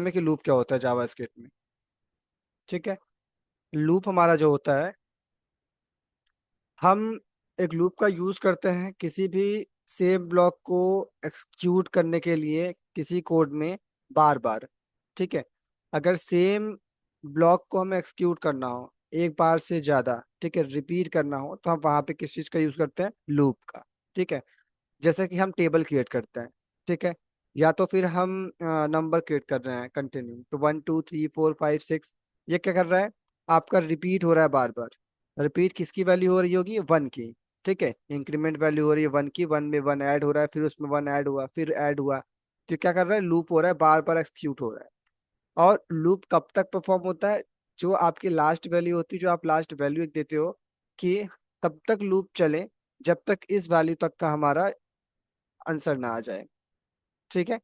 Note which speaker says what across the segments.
Speaker 1: में कि लूप क्या होता है जावा स्क्रिप्ट में। ठीक है। लूप हमारा जो होता है, हम एक लूप का यूज करते हैं किसी भी सेम ब्लॉक को एक्सक्यूट करने के लिए किसी कोड में बार बार। ठीक है। अगर सेम ब्लॉक को हमें एक्सक्यूट करना हो एक बार से ज्यादा, ठीक है, रिपीट करना हो, तो हम वहां पे किस चीज का यूज करते हैं, लूप का। ठीक है। जैसे कि हम टेबल क्रिएट करते हैं, ठीक है, या तो फिर हम नंबर क्रिएट कर रहे हैं कंटिन्यू, तो 1 2 3 4 5 6, ये क्या कर रहा है, आपका रिपीट हो रहा है बार बार। रिपीट किसकी वैल्यू हो रही होगी, 1 की। ठीक है। इंक्रीमेंट वैल्यू हो रही है 1 की, 1 में 1 ऐड हो रहा है, फिर उसमें 1 ऐड हुआ, फिर ऐड हुआ। तो क्या कर रहा है, लूप हो रहा है, बार बार एक्सक्यूट हो रहा है। और लूप कब तक परफॉर्म होता है, जो आपकी लास्ट वैल्यू होती है, जो आप लास्ट वैल्यू एक देते हो, कि तब तक लूप चले जब तक इस वैल्यू तक का हमारा आंसर ना आ जाए। ठीक है।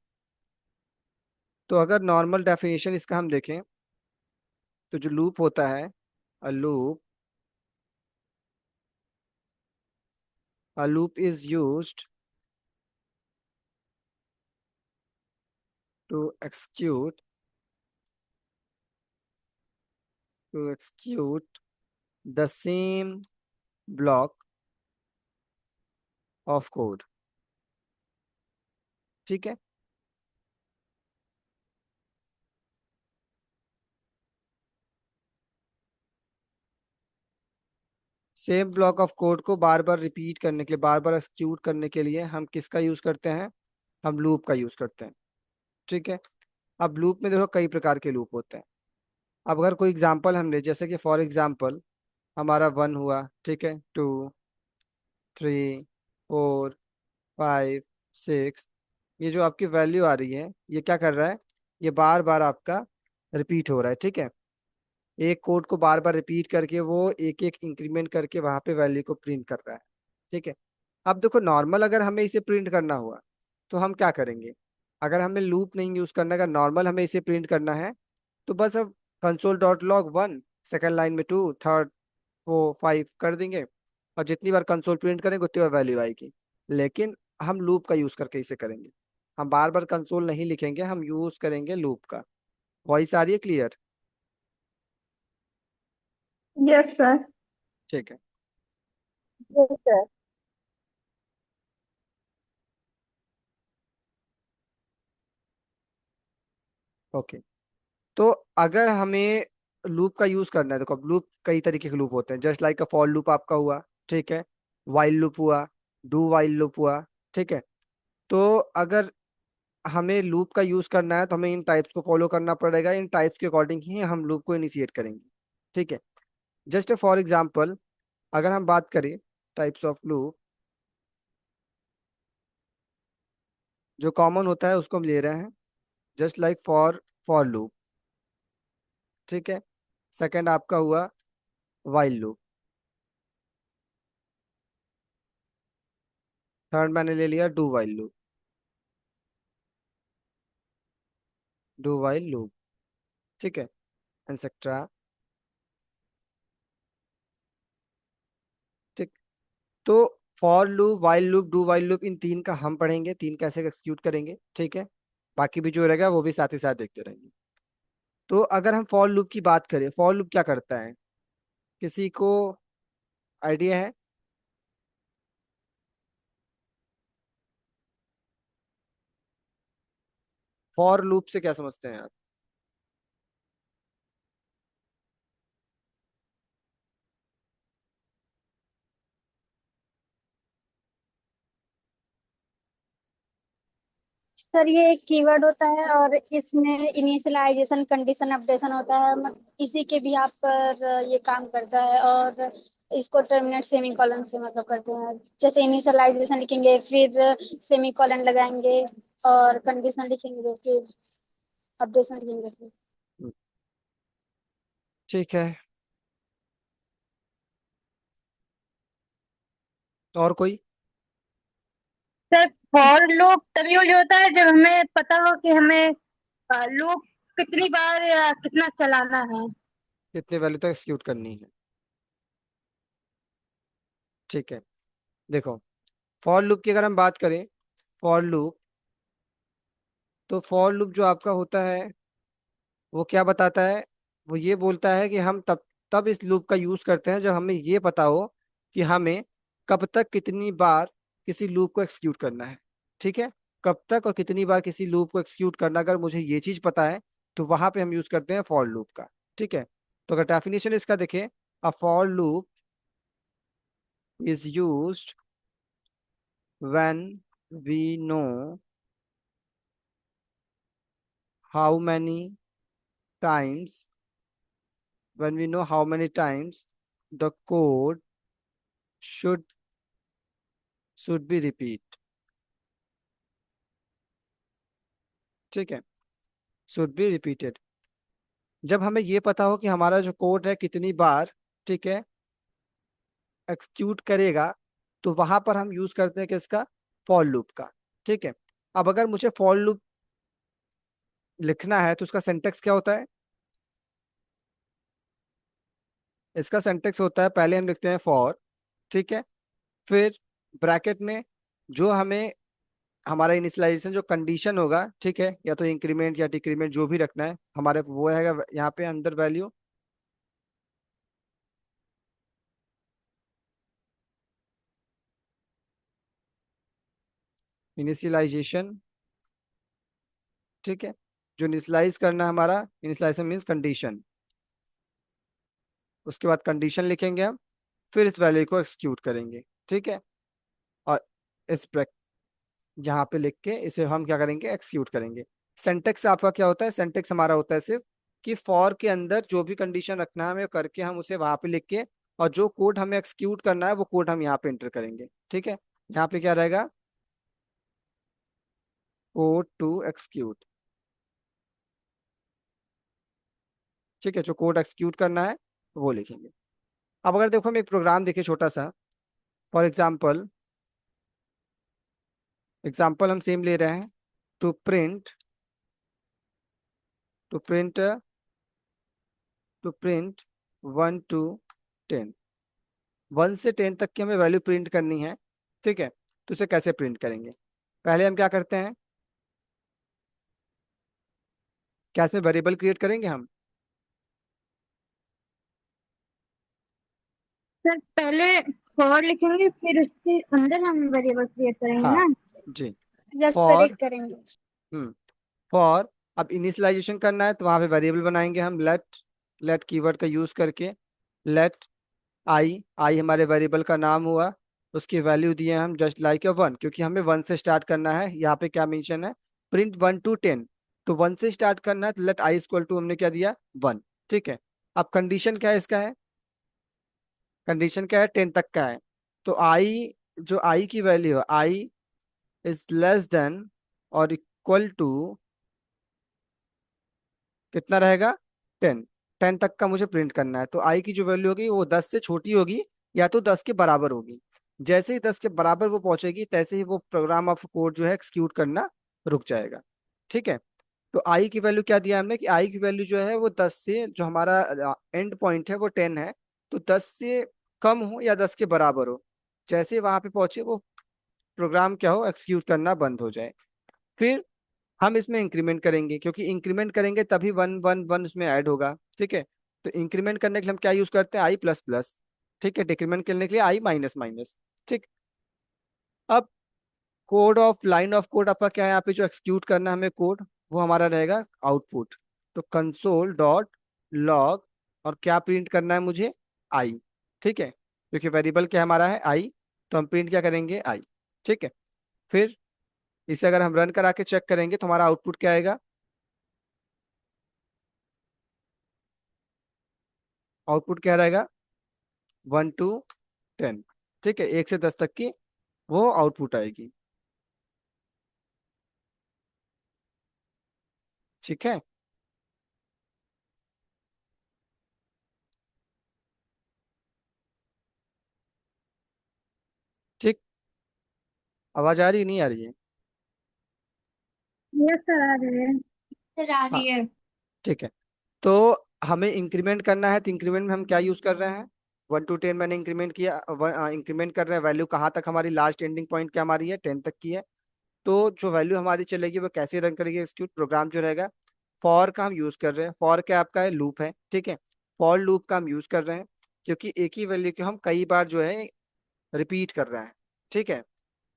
Speaker 1: तो अगर नॉर्मल डेफिनेशन इसका हम देखें, तो जो लूप होता है, a loop a loop is used to execute the same block of code. ठीक है। सेम ब्लॉक ऑफ कोड को बार बार रिपीट करने के लिए, बार बार एक्सक्यूट करने के लिए हम किसका यूज करते हैं, हम लूप का यूज करते हैं। ठीक है। अब लूप में देखो कई प्रकार के लूप होते हैं। अब अगर कोई एग्जांपल हम ले, जैसे कि फॉर एग्जांपल हमारा 1 हुआ, ठीक है, 2 3 4 5 6, ये जो आपकी वैल्यू आ रही है, ये क्या कर रहा है, ये बार बार आपका रिपीट हो रहा है। ठीक है। एक कोड को बार बार रिपीट करके वो एक एक इंक्रीमेंट करके वहां पे वैल्यू को प्रिंट कर रहा है। ठीक है। अब देखो नॉर्मल अगर हमें इसे प्रिंट करना हुआ तो हम क्या करेंगे, अगर हमें लूप नहीं यूज करना, अगर नॉर्मल हमें इसे प्रिंट करना है, तो बस अब console.log 1, सेकेंड लाइन में 2, थर्ड 4 5 कर देंगे, और जितनी बार कंसोल प्रिंट करेंगे उतनी बार वैल्यू आएगी। लेकिन हम लूप का यूज करके इसे करेंगे, हम बार बार कंसोल नहीं लिखेंगे, हम यूज करेंगे लूप का। वॉइस आ रही है क्लियर?
Speaker 2: Yes sir.
Speaker 1: ठीक है।
Speaker 2: Yes sir.
Speaker 1: ओके। तो अगर हमें लूप का यूज करना है, देखो अब लूप कई तरीके के लूप होते हैं, just like a for loop आपका हुआ, ठीक है, वाइल लूप हुआ, डू वाइल लूप हुआ। ठीक है। तो अगर हमें लूप का यूज करना है तो हमें इन टाइप्स को फॉलो करना पड़ेगा, इन टाइप्स के अकॉर्डिंग ही हम लूप को इनिशिएट करेंगे। ठीक है। जस्ट फॉर एग्जांपल अगर हम बात करें टाइप्स ऑफ लूप, जो कॉमन होता है उसको हम ले रहे हैं, जस्ट लाइक फॉर लूप। ठीक है। सेकंड आपका हुआ वाइल लूप। थर्ड मैंने ले लिया do while loop. Do while loop. ठीक है, एक्सेट्रा। ठीक। तो for loop, while loop, do while loop, इन तीन का हम पढ़ेंगे, तीन कैसे एक्सक्यूट करेंगे। ठीक है। बाकी भी जो रहेगा वो भी साथ ही साथ देखते रहेंगे। तो अगर हम फॉर लूप की बात करें, फॉर लूप क्या करता है, किसी को आइडिया है? फॉर लूप से क्या समझते हैं आप?
Speaker 2: सर ये एक कीवर्ड होता है और इसमें इनिशियलाइजेशन कंडीशन अपडेशन होता है, इसी के भी आप पर ये काम करता है। और इसको टर्मिनेट सेमी कॉलन से मतलब करते हैं। जैसे इनिशियलाइजेशन लिखेंगे फिर सेमी कॉलन लगाएंगे, और कंडीशन लिखेंगे फिर अपडेशन लिखेंगे फिर।
Speaker 1: ठीक है। तो और कोई?
Speaker 2: सर
Speaker 1: इस
Speaker 2: फॉर लूप तभी यूज होता है जब हमें पता हो कि हमें लूप कितनी बार या कितना चलाना है।
Speaker 1: कितने वैल्यू तक एक्सक्यूट करनी है। ठीक है। देखो फॉर लूप की अगर हम बात करें, फॉर लूप, तो फॉर लूप जो आपका होता है वो क्या बताता है, वो ये बोलता है कि हम तब तब इस लूप का यूज करते हैं जब हमें ये पता हो कि हमें कब तक कितनी बार किसी लूप को एक्सक्यूट करना है। ठीक है, कब तक और कितनी बार किसी लूप को एक्सक्यूट करना, अगर मुझे ये चीज पता है तो वहां पे हम यूज करते हैं फॉर लूप का। ठीक है, तो अगर डेफिनेशन इसका देखें, a for loop is used when we know how many times when we know how many times the code should should be repeat। ठीक है, should be repeated। जब हमें ये पता हो कि हमारा जो कोड है कितनी बार, ठीक है, एक्सक्यूट करेगा, तो वहां पर हम यूज करते हैं किसका, फॉर लूप का। ठीक है, अब अगर मुझे फॉर लूप लिखना है तो उसका सिंटेक्स क्या होता है। इसका सिंटेक्स होता है, पहले हम लिखते हैं फॉर, ठीक है, फिर ब्रैकेट में जो हमें हमारा इनिशियलाइजेशन जो कंडीशन होगा, ठीक है, या तो इंक्रीमेंट या डिक्रीमेंट जो भी रखना है हमारे, वो है यहाँ पे अंदर वैल्यू इनिशियलाइजेशन। ठीक है, जो इनिशियलाइज करना है हमारा, इनिशियलाइजेशन मीन्स कंडीशन, उसके बाद कंडीशन लिखेंगे हम, फिर इस वैल्यू को एक्सक्यूट करेंगे। ठीक है, और इस यहाँ पे लिख के इसे हम क्या करेंगे, एक्सक्यूट करेंगे। सिंटेक्स आपका क्या होता है, सिंटेक्स हमारा होता है सिर्फ कि फॉर के अंदर जो भी कंडीशन रखना है हमें करके हम उसे वहां पे लिख के, और जो कोड हमें एक्सक्यूट करना है वो कोड हम यहाँ पे एंटर करेंगे। ठीक है, यहाँ पे क्या रहेगा, कोड टू एक्सक्यूट। ठीक है, जो कोड एक्सक्यूट करना है वो लिखेंगे। अब अगर देखो हम एक प्रोग्राम देखें छोटा सा, फॉर एग्जाम्पल, एग्जाम्पल हम सेम ले रहे हैं, to print to print to print 1 to 10, 1 से 10 तक की हमें वैल्यू प्रिंट करनी है। ठीक है, तो इसे कैसे प्रिंट करेंगे, पहले हम क्या करते हैं, क्या इसमें वेरिएबल क्रिएट करेंगे हम।
Speaker 2: सर पहले फॉर लिखेंगे फिर उसके अंदर हम वेरिएबल क्रिएट करेंगे
Speaker 1: हाँ
Speaker 2: ना,
Speaker 1: जी,
Speaker 2: जस्ट
Speaker 1: फॉर,
Speaker 2: प्रेडिक्ट करेंगे।
Speaker 1: हम्म, फॉर, अब इनिशियलाइजेशन करना है तो वहां पे वेरिएबल बनाएंगे हम, लेट कीवर्ड का यूज करके, लेट आई, आई हमारे वेरिएबल का नाम हुआ, उसकी वैल्यू दिए हम जस्ट लाइक अ 1, क्योंकि हमें 1 से स्टार्ट करना है। यहाँ पे क्या मेंशन है, प्रिंट 1 to 10, तो 1 से स्टार्ट करना है, तो लेट आई इक्वल टू हमने क्या दिया, 1। ठीक है, अब कंडीशन क्या है इसका है, कंडीशन क्या है, 10 तक का है, तो आई, जो आई की वैल्यू है, आई इज लेस देन और इक्वल टू कितना रहेगा, 10। 10 तक का मुझे प्रिंट करना है, तो आई की जो वैल्यू होगी वो 10 से छोटी होगी या तो 10 के बराबर होगी। जैसे ही 10 के बराबर वो पहुंचेगी, तैसे ही वो प्रोग्राम ऑफ कोड जो है एक्सक्यूट करना रुक जाएगा। ठीक है, तो आई की वैल्यू क्या दिया हमने, कि आई की वैल्यू जो है वो 10 से, जो हमारा एंड पॉइंट है वो 10 है, तो 10 से कम हो या 10 के बराबर हो, जैसे ही वहां पे पहुंचे वो प्रोग्राम क्या हो, एक्सक्यूट करना बंद हो जाए। फिर हम इसमें इंक्रीमेंट करेंगे, क्योंकि इंक्रीमेंट करेंगे तभी 1 1 1 उसमें ऐड होगा। ठीक है, तो इंक्रीमेंट करने के लिए हम क्या यूज करते हैं, आई प्लस प्लस। ठीक है, डिक्रीमेंट करने के लिए आई माइनस माइनस। ठीक, अब code of line of code आपका क्या है, यहाँ पे जो एक्सक्यूट करना है हमें कोड, वो हमारा रहेगा आउटपुट। तो कंसोल डॉट लॉग, और क्या प्रिंट करना है मुझे, आई। ठीक है, क्योंकि वेरिएबल क्या हमारा है, आई, तो हम प्रिंट क्या करेंगे, आई। ठीक है, फिर इसे अगर हम रन करा के चेक करेंगे तो हमारा आउटपुट क्या आएगा, आउटपुट क्या रहेगा, 1 to 10। ठीक है, 1 से 10 तक की वो आउटपुट आएगी। ठीक है, ठीक, आवाज आ रही है, नहीं आ रही है।
Speaker 2: यस सर आ रही है। सर आ
Speaker 1: हाँ,
Speaker 2: रही है।
Speaker 1: ठीक है, तो हमें इंक्रीमेंट करना है, तो इंक्रीमेंट में हम क्या यूज कर रहे हैं, 1 to 10 मैंने इंक्रीमेंट किया, इंक्रीमेंट कर रहे हैं, वैल्यू कहाँ तक हमारी लास्ट एंडिंग पॉइंट क्या हमारी है, 10 तक की है। तो जो वैल्यू हमारी चलेगी वो कैसे रन करेगी एक्सिक्यूट, प्रोग्राम जो रहेगा, फॉर का हम यूज कर रहे हैं, फॉर क्या आपका है, लूप है, ठीक है। फॉर लूप का हम यूज कर रहे हैं क्योंकि एक ही वैल्यू को हम कई बार जो है रिपीट कर रहे हैं, ठीक है।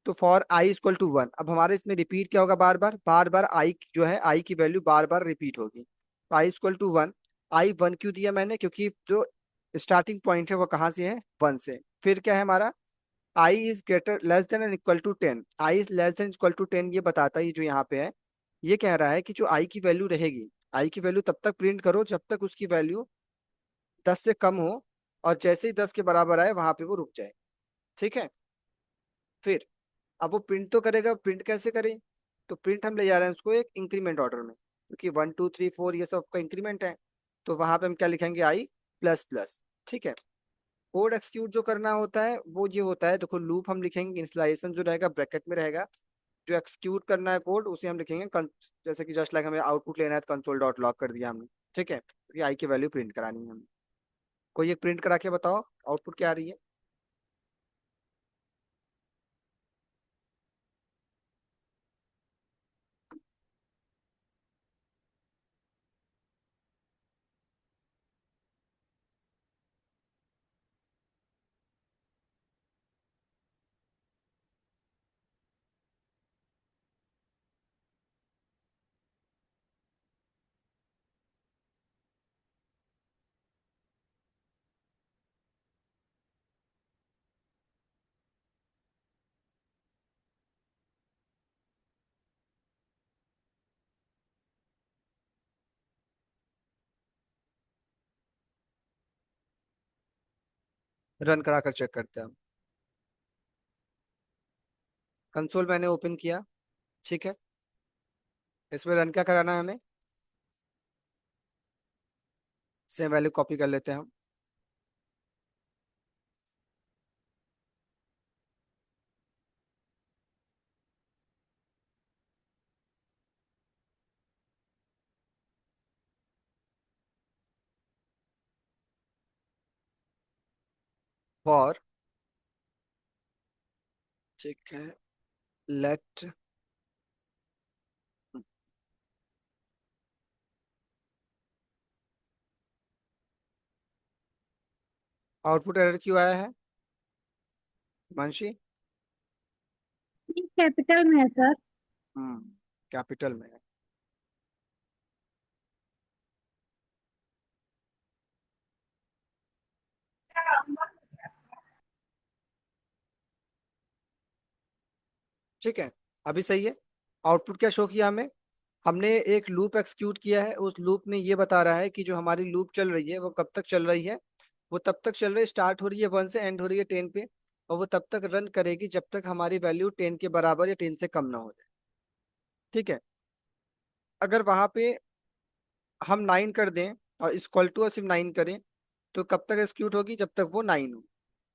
Speaker 1: तो for I equal to one, अब हमारे इसमें रिपीट क्या होगा, बार बार बार बार आई जो है, आई की वैल्यू बार बार रिपीट होगी। तो I equal to one, I one क्यों दिया मैंने, क्योंकि जो स्टार्टिंग पॉइंट है वो कहाँ से है, वन से। फिर क्या है हमारा, I is greater less than and equal to ten, I is less than equal to ten, ये बताता है ये जो यहाँ पे है। ये कह रहा है कि जो आई की वैल्यू रहेगी, आई की वैल्यू तब तक प्रिंट करो जब तक उसकी वैल्यू 10 से कम हो, और जैसे ही 10 के बराबर आए वहां पे वो रुक जाए, ठीक है। फिर अब वो प्रिंट तो करेगा, प्रिंट कैसे करें, तो प्रिंट हम ले जा रहे हैं उसको एक इंक्रीमेंट ऑर्डर में, क्योंकि 1 2 3 4 ये सब आपका इंक्रीमेंट है। तो वहां पे हम क्या लिखेंगे, आई प्लस प्लस, ठीक है। कोड एक्सक्यूट जो करना होता है वो ये होता है, देखो लूप हम लिखेंगे, इनिशियलाइजेशन जो रहेगा ब्रैकेट में रहेगा, जो एक्सक्यूट करना है कोड उसे हम लिखेंगे जैसे कि जस्ट लाइक हमें आउटपुट लेना है तो कंसोल डॉट लॉग कर दिया हमने, ठीक है, क्योंकि आई की वैल्यू प्रिंट करानी है हमें। कोई एक प्रिंट करा के बताओ आउटपुट क्या आ रही है। रन करा कर चेक करते हैं हम। कंसोल मैंने ओपन किया, ठीक है। इसमें रन क्या कराना है हमें, सेम वैल्यू कॉपी कर लेते हैं हम। फॉर, ठीक है, लेट, आउटपुट एरर क्यों आया है मानसी।
Speaker 2: ये कैपिटल में है सर।
Speaker 1: हम्म, कैपिटल में है। ठीक है, अभी सही है। आउटपुट क्या शो किया हमें, हमने एक लूप एक्सक्यूट किया है, उस लूप में ये बता रहा है कि जो हमारी लूप चल रही है वो कब तक चल रही है, वो तब तक चल रही है, स्टार्ट हो रही है वन से, एंड हो रही है 10 पे, और वो तब तक रन करेगी जब तक हमारी वैल्यू 10 के बराबर या 10 से कम ना हो जाए, ठीक है। अगर वहां पे हम 9 कर दें और इक्वल टू और सिर्फ 9 करें, तो कब तक एक्सक्यूट होगी, जब तक वो 9 हो,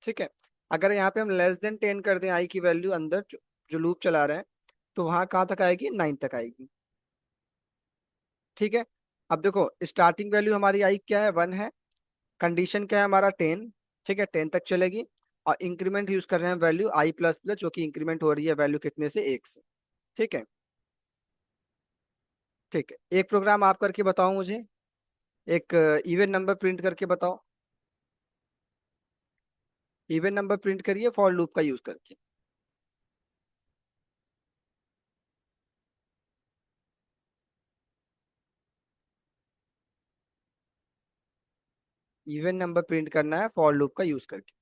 Speaker 1: ठीक है। अगर यहाँ पे हम लेस देन 10 कर दें आई की वैल्यू अंदर जो लूप चला रहे हैं, तो वहां कहाँ तक आएगी, 9 तक आएगी, ठीक है। अब देखो स्टार्टिंग वैल्यू हमारी आई क्या है, 1 है, कंडीशन क्या है हमारा 10, ठीक है, 10 तक चलेगी। और इंक्रीमेंट यूज कर रहे हैं वैल्यू आई प्लस प्लस, जो कि इंक्रीमेंट हो रही है वैल्यू कितने से, 1 से, ठीक है। ठीक है, एक प्रोग्राम आप करके बताओ मुझे, एक इवन नंबर प्रिंट करके बताओ, इवन नंबर प्रिंट करिए फॉर लूप का यूज करके। इवन नंबर प्रिंट करना है फॉर लूप का यूज करके।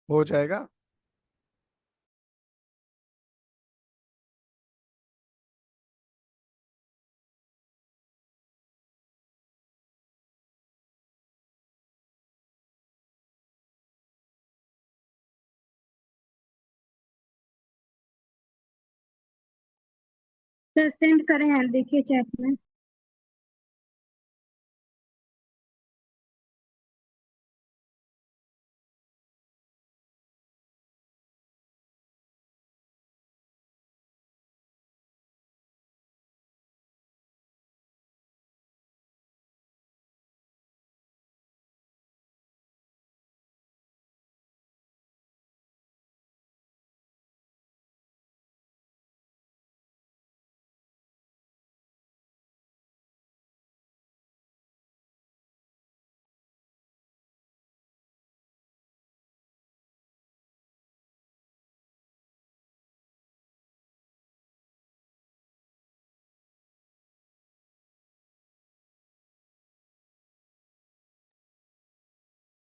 Speaker 1: हो जाएगा।
Speaker 2: सर सेंड करें हैं, देखिए चैट में।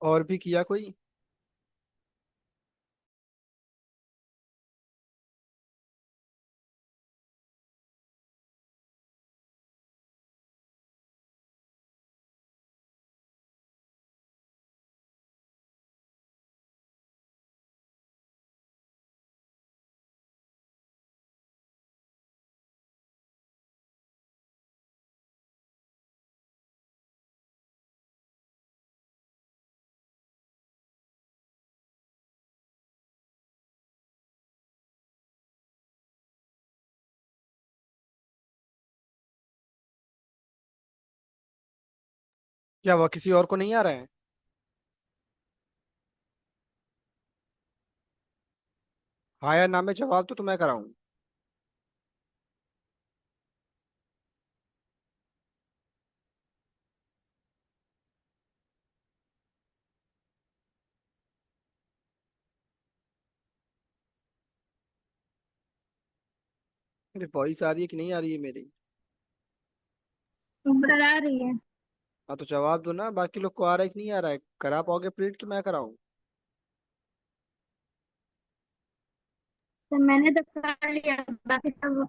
Speaker 1: और भी किया कोई? क्या वह किसी और को नहीं आ रहा है? हाँ या ना में जवाब तो मैं कराऊं? मेरी वॉइस आ रही है कि नहीं आ रही है मेरी?
Speaker 2: नंबर आ रही है।
Speaker 1: हाँ तो जवाब दो ना, बाकी लोग को आ रहा है कि नहीं आ रहा है? करा पाओगे प्रिंट कि मैं कराऊं?
Speaker 2: तो मैंने तो कर लिया, बाकी सब।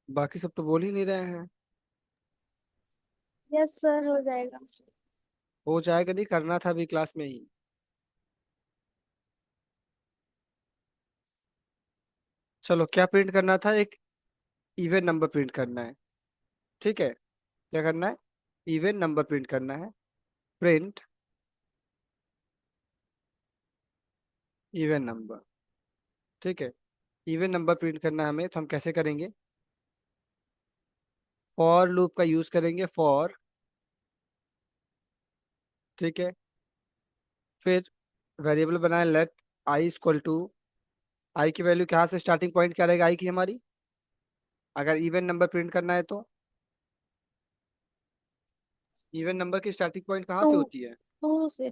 Speaker 1: बाकी सब तो बोल ही नहीं रहे हैं।
Speaker 2: यस सर, हो जाएगा।
Speaker 1: हो जाएगा नहीं, करना था अभी क्लास में ही। चलो, क्या प्रिंट करना था? एक इवन नंबर प्रिंट करना है। ठीक है, क्या करना है? इवन नंबर प्रिंट करना है। Print even number. ठीक है, इवन नंबर प्रिंट करना है हमें, तो हम कैसे करेंगे? फॉर लूप का यूज करेंगे, फॉर। ठीक है, फिर वेरिएबल बनाए लेट आई इक्वल टू, आई की वैल्यू कहाँ से, स्टार्टिंग पॉइंट क्या रहेगा आई की हमारी, अगर इवन नंबर प्रिंट करना है तो? इवन नंबर की स्टार्टिंग पॉइंट कहाँ
Speaker 2: टू।
Speaker 1: से होती है?
Speaker 2: टू से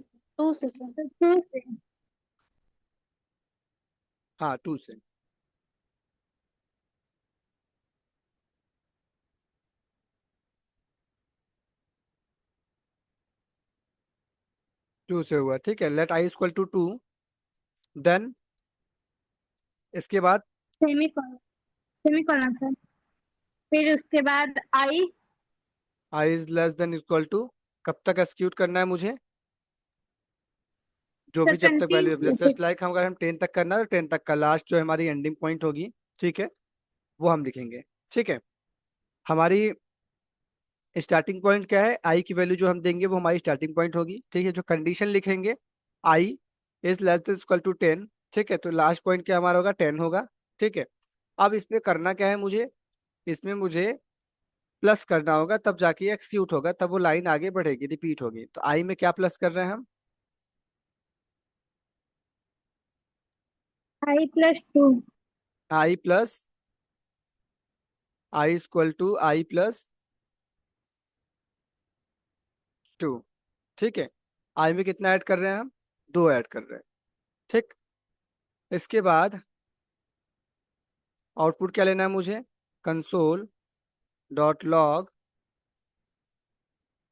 Speaker 2: सर, टू से।
Speaker 1: हाँ, टू से। टू से हुआ, ठीक है, let I equal to two. Then इसके बाद
Speaker 2: सेमी कॉलन सर। फिर उसके बाद I.
Speaker 1: I is less than equal to, कब तक एक्सक्यूट करना है मुझे? जो
Speaker 2: सर
Speaker 1: भी, जब तक
Speaker 2: ट्वेंटी।
Speaker 1: वैल्यू, जस्ट लाइक हम, अगर हम 10 तक करना है तो 10 तक का लास्ट जो हमारी एंडिंग पॉइंट होगी, ठीक है, वो हम लिखेंगे। ठीक है, हमारी स्टार्टिंग पॉइंट क्या है? आई की वैल्यू जो हम देंगे वो हमारी स्टार्टिंग पॉइंट होगी। ठीक है, जो कंडीशन लिखेंगे, I is less than equal to 10। ठीक है, तो लास्ट पॉइंट क्या हमारा होगा? 10 होगा। ठीक है, अब इसमें करना क्या है मुझे? इसमें मुझे प्लस करना होगा, तब जाके एक्सिक्यूट होगा, तब वो लाइन आगे बढ़ेगी, रिपीट होगी। तो आई में क्या प्लस कर रहे हैं हम?
Speaker 2: आई+2।
Speaker 1: I plus, I equal to I plus two. ठीक है, आई में कितना ऐड कर रहे हैं हम? दो ऐड कर रहे हैं। ठीक, इसके बाद आउटपुट क्या लेना है मुझे? कंसोल डॉट लॉग,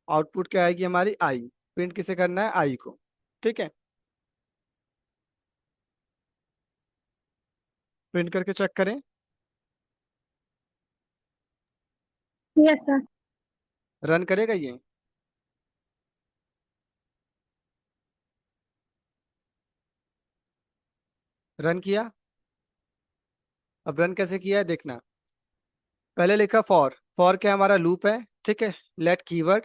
Speaker 1: आउटपुट क्या आएगी हमारी? आई। प्रिंट किसे करना है? आई को। ठीक है, प्रिंट करके चेक करें।
Speaker 2: Yes sir.
Speaker 1: रन करेगा ये? रन किया? अब रन कैसे किया है देखना। पहले लिखा फॉर, फॉर क्या हमारा लूप है, ठीक है। लेट कीवर्ड,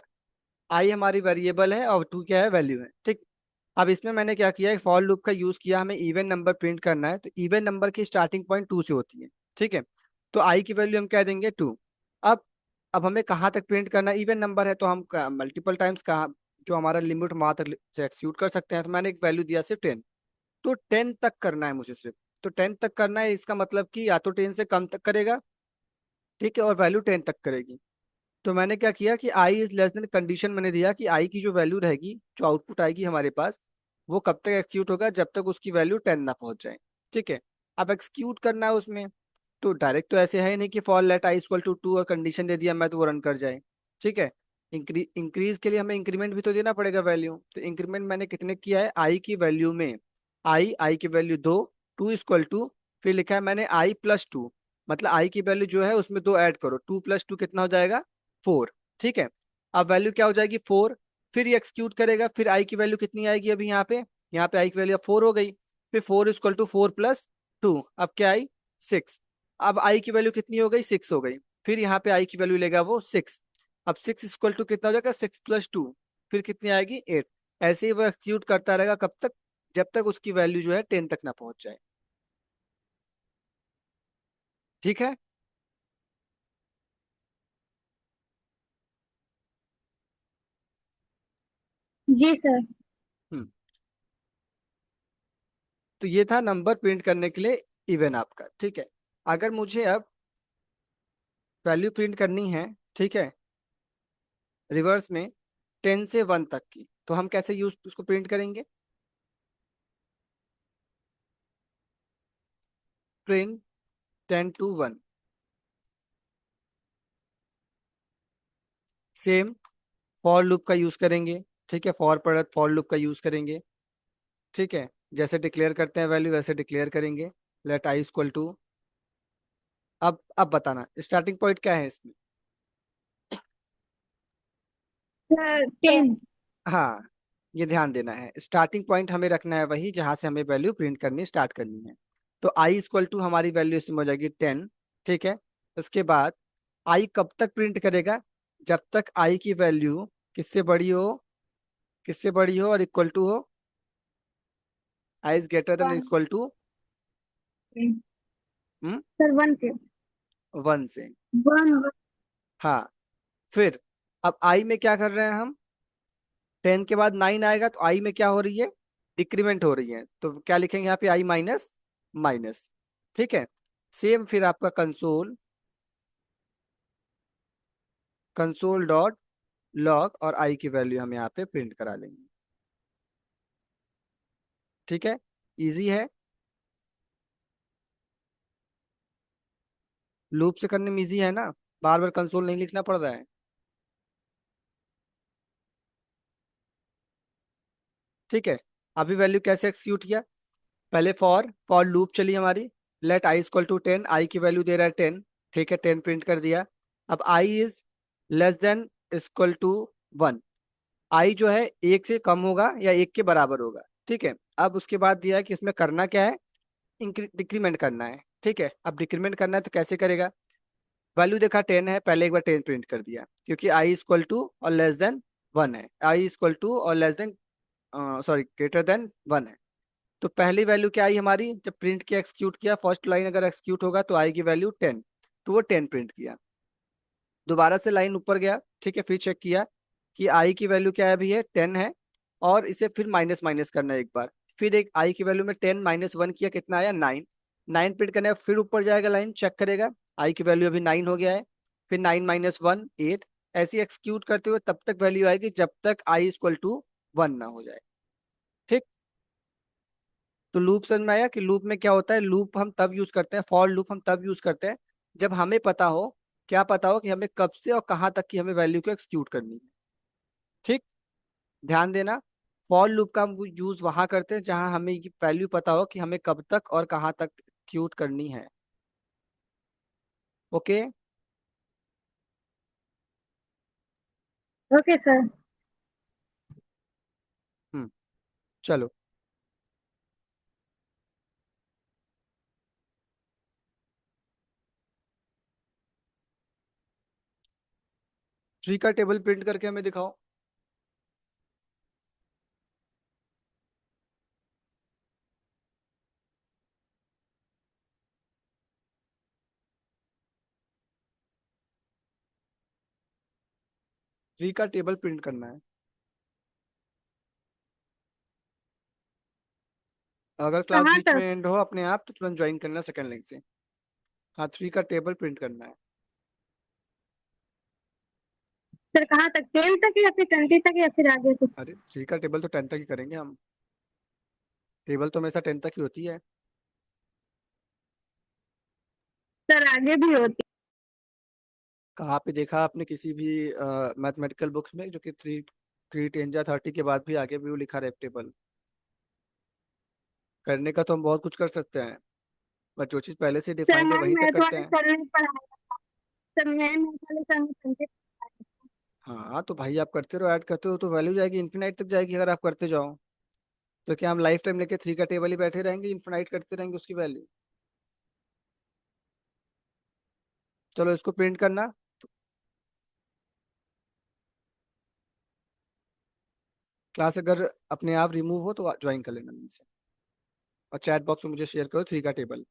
Speaker 1: आई हमारी वेरिएबल है और टू क्या है, वैल्यू है, ठीक। अब इसमें मैंने क्या किया है, फॉर लूप का यूज किया, हमें इवन नंबर प्रिंट करना है, तो इवन नंबर की स्टार्टिंग पॉइंट टू से होती है, ठीक है। तो आई की वैल्यू हम क्या देंगे, टू। अब अब हमें कहाँ तक प्रिंट करना है, इवन नंबर है तो हम मल्टीपल टाइम्स कहाँ, जो हमारा लिमिट वहां तक से एक्सिक्यूट कर सकते हैं, तो मैंने एक वैल्यू दिया सिर्फ 10। तो 10 तक करना है मुझे सिर्फ। तो 10 तक करना है, इसका मतलब कि या तो 10 से कम तक करेगा, ठीक है, और वैल्यू 10 तक करेगी। तो मैंने क्या किया कि आई इज लेस देन, कंडीशन मैंने दिया कि आई की जो वैल्यू रहेगी, जो आउटपुट आएगी हमारे पास, वो कब तक एक्सिक्यूट होगा, जब तक उसकी वैल्यू 10 ना पहुंच जाए, ठीक है। अब एक्सिक्यूट करना है उसमें, तो डायरेक्ट तो ऐसे है नहीं कि for let I equal to two और कंडीशन दे दिया मैं तो वो रन कर जाए, ठीक है। इंक्रीज के लिए हमें इंक्रीमेंट भी तो देना पड़ेगा वैल्यू, तो इंक्रीमेंट मैंने कितने किया है, आई की वैल्यू में, आई की वैल्यू दो, टू इक्वल टू, फिर लिखा है मैंने आई प्लस टू, मतलब आई की वैल्यू जो है उसमें दो ऐड करो, टू प्लस टू कितना हो जाएगा, फोर, ठीक है। अब वैल्यू क्या हो जाएगी, फोर। फिर ये एक्सक्यूट करेगा, फिर आई की वैल्यू कितनी आएगी अभी यहाँ पे आई की वैल्यू फोर हो गई। फिर four equal to four plus two, अब क्या आई, सिक्स। अब आई की वैल्यू कितनी हो गई, सिक्स हो गई। फिर यहाँ पे आई की वैल्यू लेगा वो सिक्स। अब सिक्स इक्वल टू कितना हो जाएगा, सिक्स प्लस टू, फिर कितनी आएगी, एट। ऐसे ही वो एक्सक्यूट करता रहेगा, कब तक, जब तक उसकी वैल्यू जो है 10 तक ना पहुंच जाए, ठीक है।
Speaker 2: जी सर।
Speaker 1: हम्म। तो ये था नंबर प्रिंट करने के लिए इवन आपका, ठीक है। अगर मुझे अब वैल्यू प्रिंट करनी है, ठीक है, रिवर्स में 10 से 1 तक की, तो हम कैसे यूज उसको प्रिंट करेंगे, print 10 to 1, same for loop का यूज करेंगे, ठीक है, फॉर प्रोडक्ट फॉर लूप का यूज करेंगे, ठीक है। जैसे डिक्लेयर करते हैं वैल्यू वैसे डिक्लेयर करेंगे, लेट आई इक्वल टू। अब बताना स्टार्टिंग पॉइंट क्या है इसमें।
Speaker 2: सर 10।
Speaker 1: हाँ, ये ध्यान देना है, स्टार्टिंग पॉइंट हमें रखना है वही जहां से हमें वैल्यू प्रिंट करनी स्टार्ट करनी है। तो आई इक्वल टू हमारी वैल्यू इसमें हो जाएगी 10, ठीक है। उसके बाद आई कब तक प्रिंट करेगा, जब तक आई की वैल्यू किससे बड़ी हो, किससे बड़ी हो और इक्वल टू हो, I is greater than
Speaker 2: 1।
Speaker 1: Equal to
Speaker 2: sir 1 से।
Speaker 1: वन से।
Speaker 2: 1।
Speaker 1: हाँ, फिर अब आई में क्या कर रहे हैं हम, 10 के बाद 9 आएगा तो आई में क्या हो रही है, डिक्रीमेंट हो रही है, तो क्या लिखेंगे यहाँ पे, आई माइनस माइनस, ठीक है। सेम फिर आपका कंसोल, कंसोल डॉट लॉग, और आई की वैल्यू हम यहाँ पे प्रिंट करा लेंगे, ठीक है। इजी है, लूप से करने में इजी है ना, बार बार कंसोल नहीं लिखना पड़ रहा है, ठीक है। अभी वैल्यू कैसे एक्सिक्यूट किया, पहले फॉर लूप चली हमारी, लेट आई इक्वल टू 10, आई की वैल्यू दे रहा है 10, ठीक है, 10 प्रिंट कर दिया। अब I is less than equal to 1, I जो है एक से कम होगा या एक के बराबर होगा, ठीक है। अब उसके बाद दिया है कि इसमें करना क्या है, डिक्रीमेंट करना है, ठीक है। अब डिक्रीमेंट करना है तो कैसे करेगा, वैल्यू देखा 10 है, पहले एक बार 10 प्रिंट कर दिया, क्योंकि आई इक्वल टू और लेस देन 1 है, आई इक्वल टू और less than, sorry greater than 1 है। तो पहली वैल्यू क्या आई हमारी, जब प्रिंट किया एक्सक्यूट किया, फर्स्ट लाइन अगर एक्सक्यूट होगा तो आएगी वैल्यू 10, तो वो 10 प्रिंट किया। दोबारा से लाइन ऊपर गया, ठीक है, फिर चेक किया कि आई की वैल्यू क्या है, अभी है 10 है, और इसे फिर माइनस माइनस करना है एक बार। फिर एक आई की वैल्यू में 10 माइनस 1 किया, कितना आया, 9। 9 प्रिंट करने फिर ऊपर जाएगा, लाइन चेक करेगा, आई की वैल्यू अभी 9 हो गया है, फिर 9 माइनस 1 8, ऐसे एक्सक्यूट करते हुए तब तक वैल्यू आएगी जब तक आई इक्वल टू 1 ना हो जाए, ठीक। तो लूप समझ में आया कि लूप में क्या होता है, लूप हम तब यूज करते हैं, फॉर लूप हम तब यूज करते हैं जब हमें पता हो, क्या पता हो कि हमें कब से और कहाँ तक की हमें वैल्यू को एक्सक्यूट करनी है, ठीक। ध्यान देना, फॉर लूप का हम यूज वहां करते हैं जहां हमें ये वैल्यू पता हो कि हमें कब तक और कहाँ तक एक्सक्यूट करनी है, ओके।
Speaker 2: Okay sir.
Speaker 1: हम्म, चलो। 3 का टेबल प्रिंट करके हमें दिखाओ। थ्री का टेबल प्रिंट करना है। अगर क्लास
Speaker 2: कहाँ
Speaker 1: बीच में
Speaker 2: तक?
Speaker 1: एंड हो अपने आप तो तुरंत ज्वाइन करना सेकंड लिंक से। हाँ, 3 का टेबल प्रिंट करना है।
Speaker 2: सर कहाँ तक, 10 तक या फिर 20 तक या फिर आगे कुछ?
Speaker 1: अरे 3 का टेबल तो 10 तक ही करेंगे हम। टेबल तो हमेशा 10 तक ही होती है।
Speaker 2: सर आगे भी होती?
Speaker 1: कहाँ पे देखा आपने किसी भी मैथमेटिकल बुक्स में जो कि 3 3 10 या 30 के बाद भी आगे भी वो लिखा रहे टेबल? करने का तो हम बहुत कुछ कर सकते हैं, बट जो चीज़ पहले से
Speaker 2: सर
Speaker 1: डिफाइंड है
Speaker 2: मैम
Speaker 1: वहीं तक
Speaker 2: मैथ
Speaker 1: करते
Speaker 2: वाले
Speaker 1: हैं।
Speaker 2: सर ने पढ़ाया। सर मैम मैथ वाले सर ने समझे।
Speaker 1: हाँ तो भाई आप करते रहो, ऐड करते हो तो वैल्यू जाएगी, इन्फिनाइट तक जाएगी अगर आप करते जाओ। तो क्या हम लाइफ टाइम लेके 3 का टेबल ही बैठे रहेंगे, इन्फिनाइट करते रहेंगे उसकी वैल्यू? चलो इसको प्रिंट करना। क्लास अगर अपने आप रिमूव हो तो ज्वाइन कर लेना नीचे, और चैट बॉक्स में मुझे शेयर करो 3 का टेबल।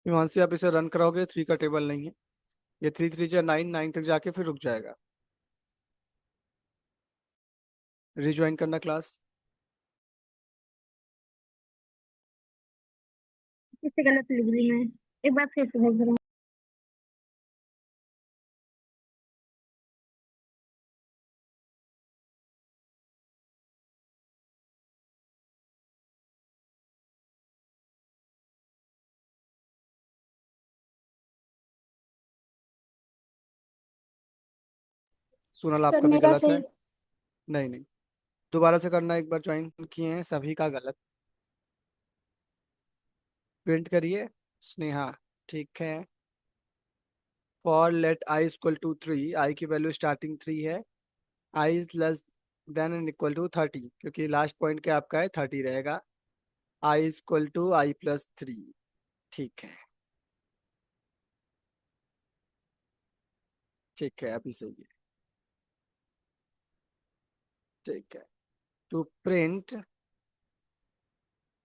Speaker 1: हिमांशु आप इसे रन कराओगे? 3 का टेबल नहीं है ये, 3 3 जा 9, 9 तक जाके फिर रुक जाएगा। रिज्वाइन करना क्लास।
Speaker 2: इससे गलत लिख दी मैं, एक बार फिर से देख रहा हूँ।
Speaker 1: सोनल
Speaker 2: सर
Speaker 1: आपका भी
Speaker 2: मेरा
Speaker 1: गलत है।
Speaker 2: सही।
Speaker 1: नहीं नहीं, दोबारा से करना, एक बार ज्वाइन किए हैं सभी का गलत। प्रिंट करिए स्नेहा। ठीक है। For let I equal to 3, I की वैल्यू स्टार्टिंग 3 है। I is less than and equal to 30, क्योंकि लास्ट पॉइंट क्या आपका है 30 रहेगा। I equal to I plus 3। ठीक है। ठीक है अभी सही है। ठीक है। To print,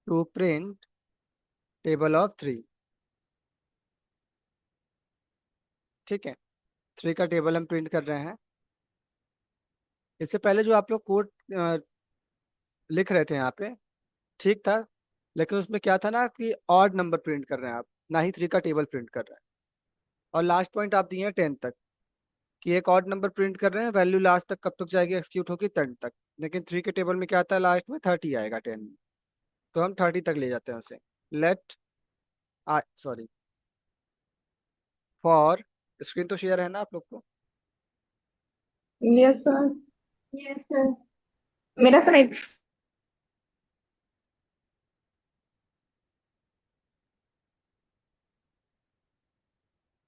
Speaker 1: to print table of 3। ठीक है, 3 का टेबल हम प्रिंट कर रहे हैं। इससे पहले जो आप लोग कोड लिख रहे थे यहाँ पे, ठीक था, लेकिन उसमें क्या था ना कि ऑड नंबर प्रिंट कर रहे हैं आप, ना ही 3 का टेबल प्रिंट कर रहे हैं। और लास्ट पॉइंट आप दिए हैं 10 तक, कि एक ऑड नंबर प्रिंट कर रहे हैं, वैल्यू लास्ट तक कब तक जाएगी, एक्सक्यूट होगी 10 तक। लेकिन 3 के टेबल में क्या आता है, लास्ट में 30 आएगा 10 में, तो हम 30 तक ले जाते हैं उसे। Let I sorry, for, screen तो शेयर है ना आप लोग को?
Speaker 2: Yes sir. Yes sir. मेरा सर एक।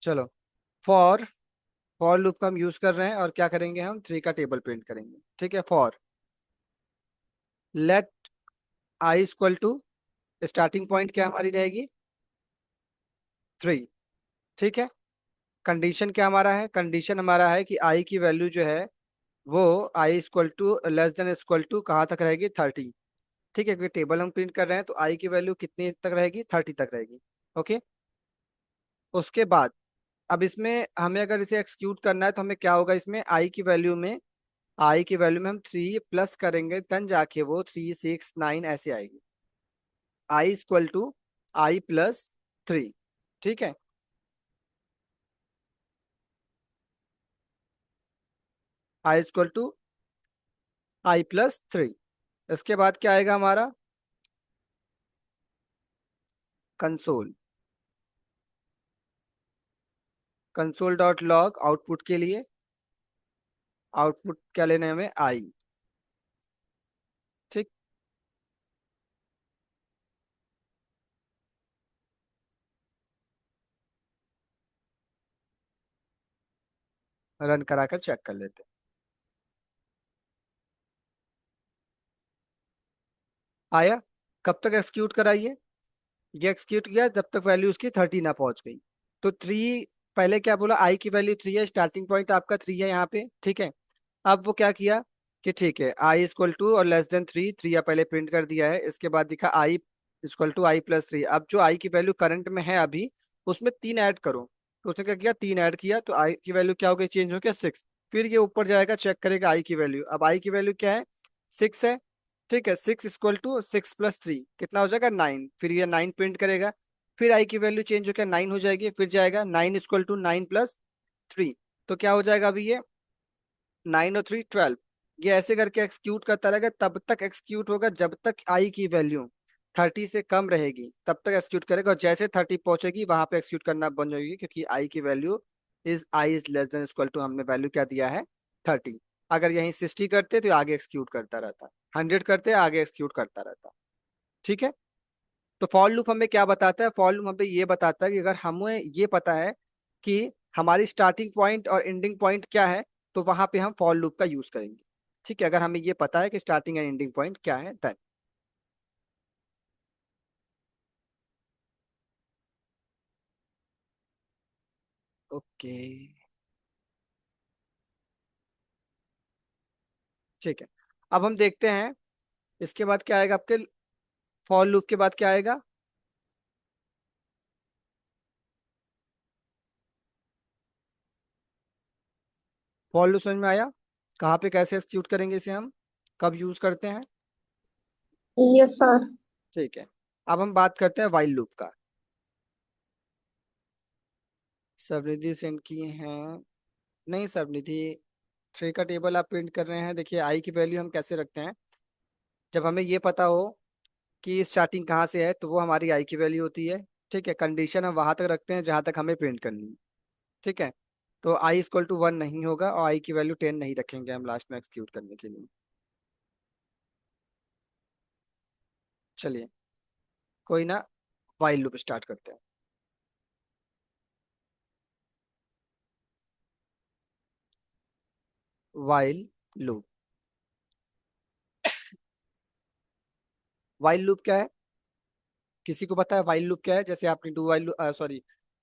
Speaker 1: चलो, फॉर, फॉर लूप का हम यूज कर रहे हैं, और क्या करेंगे हम 3 का टेबल प्रिंट करेंगे। ठीक है, for let I equal to, starting point क्या हमारी रहेगी 3। ठीक है। कंडीशन क्या हमारा है, कंडीशन हमारा है कि आई की वैल्यू जो है वो I equal to less than equal to कहाँ तक रहेगी 30। ठीक है, क्योंकि टेबल हम प्रिंट कर रहे हैं तो आई की वैल्यू कितनी तक रहेगी, 30 तक रहेगी। ओके। उसके बाद अब इसमें हमें अगर इसे एक्सक्यूट करना है तो हमें क्या होगा, इसमें आई की वैल्यू में हम 3 प्लस करेंगे, तन जाके वो 3 6 9 ऐसे आएगी। आई इक्वल टू I+3। ठीक है। I = I+3। इसके बाद क्या आएगा हमारा, console. Console dot log output के लिए, आउटपुट क्या लेना है हमें, आई। ठीक। रन कराकर चेक कर लेते हैं। आया। कब तक एक्सक्यूट कराइए, ये एक्सक्यूट किया जब तक वैल्यू उसकी 30 ना पहुंच गई। तो 3, पहले क्या बोला, आई की वैल्यू 3 है, स्टार्टिंग पॉइंट आपका 3 है यहाँ पे। ठीक है। अब वो क्या किया कि ठीक है, I = और लेस देन 3, 3 या पहले प्रिंट कर दिया है। इसके बाद दिखा I = I+3। अब जो आई की वैल्यू करंट में है अभी, उसमें 3 ऐड करो। तो उसने क्या किया, 3 ऐड किया तो आई की वैल्यू क्या हो गई, चेंज हो गया 6। फिर ये ऊपर जाएगा, चेक करेगा आई की वैल्यू। अब आई की वैल्यू क्या है, 6 है। ठीक है, 6 = 6 + 3 कितना हो जाएगा, 9। फिर ये 9 प्रिंट करेगा। फिर आई की वैल्यू चेंज होकर 9 हो जाएगी, फिर जाएगा 9 = 9 + 3। तो क्या हो जाएगा अभी ये, 9 और 3 12। ये ऐसे करके एक्सक्यूट करता रहेगा, तब तक एक्सक्यूट होगा जब तक आई की वैल्यू 30 से कम रहेगी, तब तक एक्सक्यूट करेगा। और जैसे 30 पहुंचेगी वहां पे एक्सक्यूट करना बंद हो जाएगी, क्योंकि I is less than equal to हमने वैल्यू क्या दिया है, 30। अगर यहीं 60 करते तो आगे एक्सक्यूट करता रहता, 100 करते आगे एक्सक्यूट करता रहता। ठीक है। तो फॉर लूप हमें क्या बताता है, फॉर लूप हमें ये बताता है कि अगर हमें ये पता है कि हमारी स्टार्टिंग पॉइंट और एंडिंग पॉइंट क्या है, तो वहां पे हम फॉर लूप का यूज करेंगे। ठीक है, अगर हमें ये पता है कि स्टार्टिंग एंड एंडिंग पॉइंट क्या है, देन। ओके। ठीक है। अब हम देखते हैं इसके बाद क्या आएगा आपके, फॉर लूप के बाद क्या आएगा। फॉर लूप समझ में आया, कहाँ पे कैसे एक्सिक्यूट करेंगे इसे हम, कब यूज करते हैं।
Speaker 2: Yes sir.
Speaker 1: ठीक है। अब हम बात करते हैं वाइल लूप का। सबनिधि सेंड किए हैं, नहीं सबनिधि, 3 का टेबल आप प्रिंट कर रहे हैं। देखिए आई की वैल्यू हम कैसे रखते हैं, जब हमें ये पता हो कि स्टार्टिंग कहाँ से है तो वो हमारी आई की वैल्यू होती है। ठीक है, कंडीशन हम वहां तक रखते हैं जहां तक हमें प्रिंट करनी है। ठीक है। तो I = 1 नहीं होगा और आई की वैल्यू 10 नहीं रखेंगे हम लास्ट में एक्सक्यूट करने के लिए। चलिए, कोई ना, वाइल लूप स्टार्ट करते हैं। वाइल लूप, वाइल लूप क्या है, किसी को पता है वाइल लूप क्या है, जैसे आपने do while, sorry,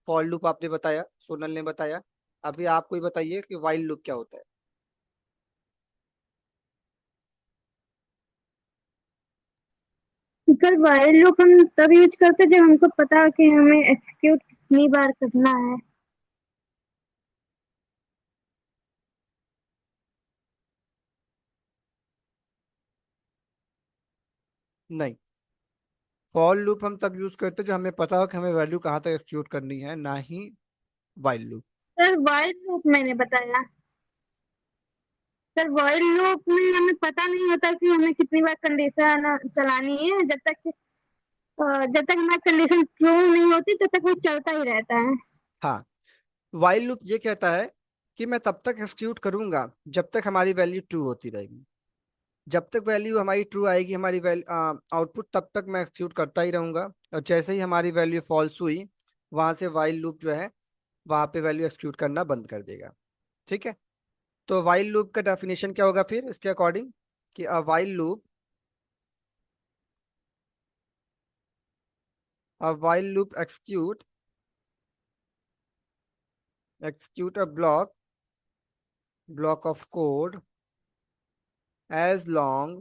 Speaker 1: for loop आपने बताया, सोनल ने बताया। अभी आप कोई बताइए कि वाइल लूप क्या होता है।
Speaker 2: सर वाइल लूप हम तब यूज करते हैं जब हमको पता है कि हमें एक्सिक्यूट कितनी बार करना है।
Speaker 1: नहीं, फॉर लूप हम तब यूज करते हैं जब हमें पता हो कि हमें वैल्यू कहाँ तक एक्सिक्यूट करनी है, ना ही while loop.
Speaker 2: Sir while loop मैंने बताया। सर वाइल लूप में हमें पता नहीं होता कि हमें कितनी बार कंडीशन चलानी है, जब तक हमारी कंडीशन ट्रू नहीं होती तब तक वो चलता ही रहता है।
Speaker 1: हाँ, वाइल लूप ये कहता है कि मैं तब तक एक्सिक्यूट करूंगा जब तक हमारी वैल्यू ट्रू होती रहेगी। जब तक वैल्यू हमारी ट्रू आएगी, हमारी वैल्यू आउटपुट, तब तक मैं एक्सिक्यूट करता ही रहूंगा। और जैसे ही हमारी वैल्यू फॉल्स हुई, वहां से वाइल लूप जो है वहां पे वैल्यू एक्सिक्यूट करना बंद कर देगा। ठीक है। तो वाइल लूप का डेफिनेशन क्या होगा फिर इसके अकॉर्डिंग, कि a while loop execute a block of code as long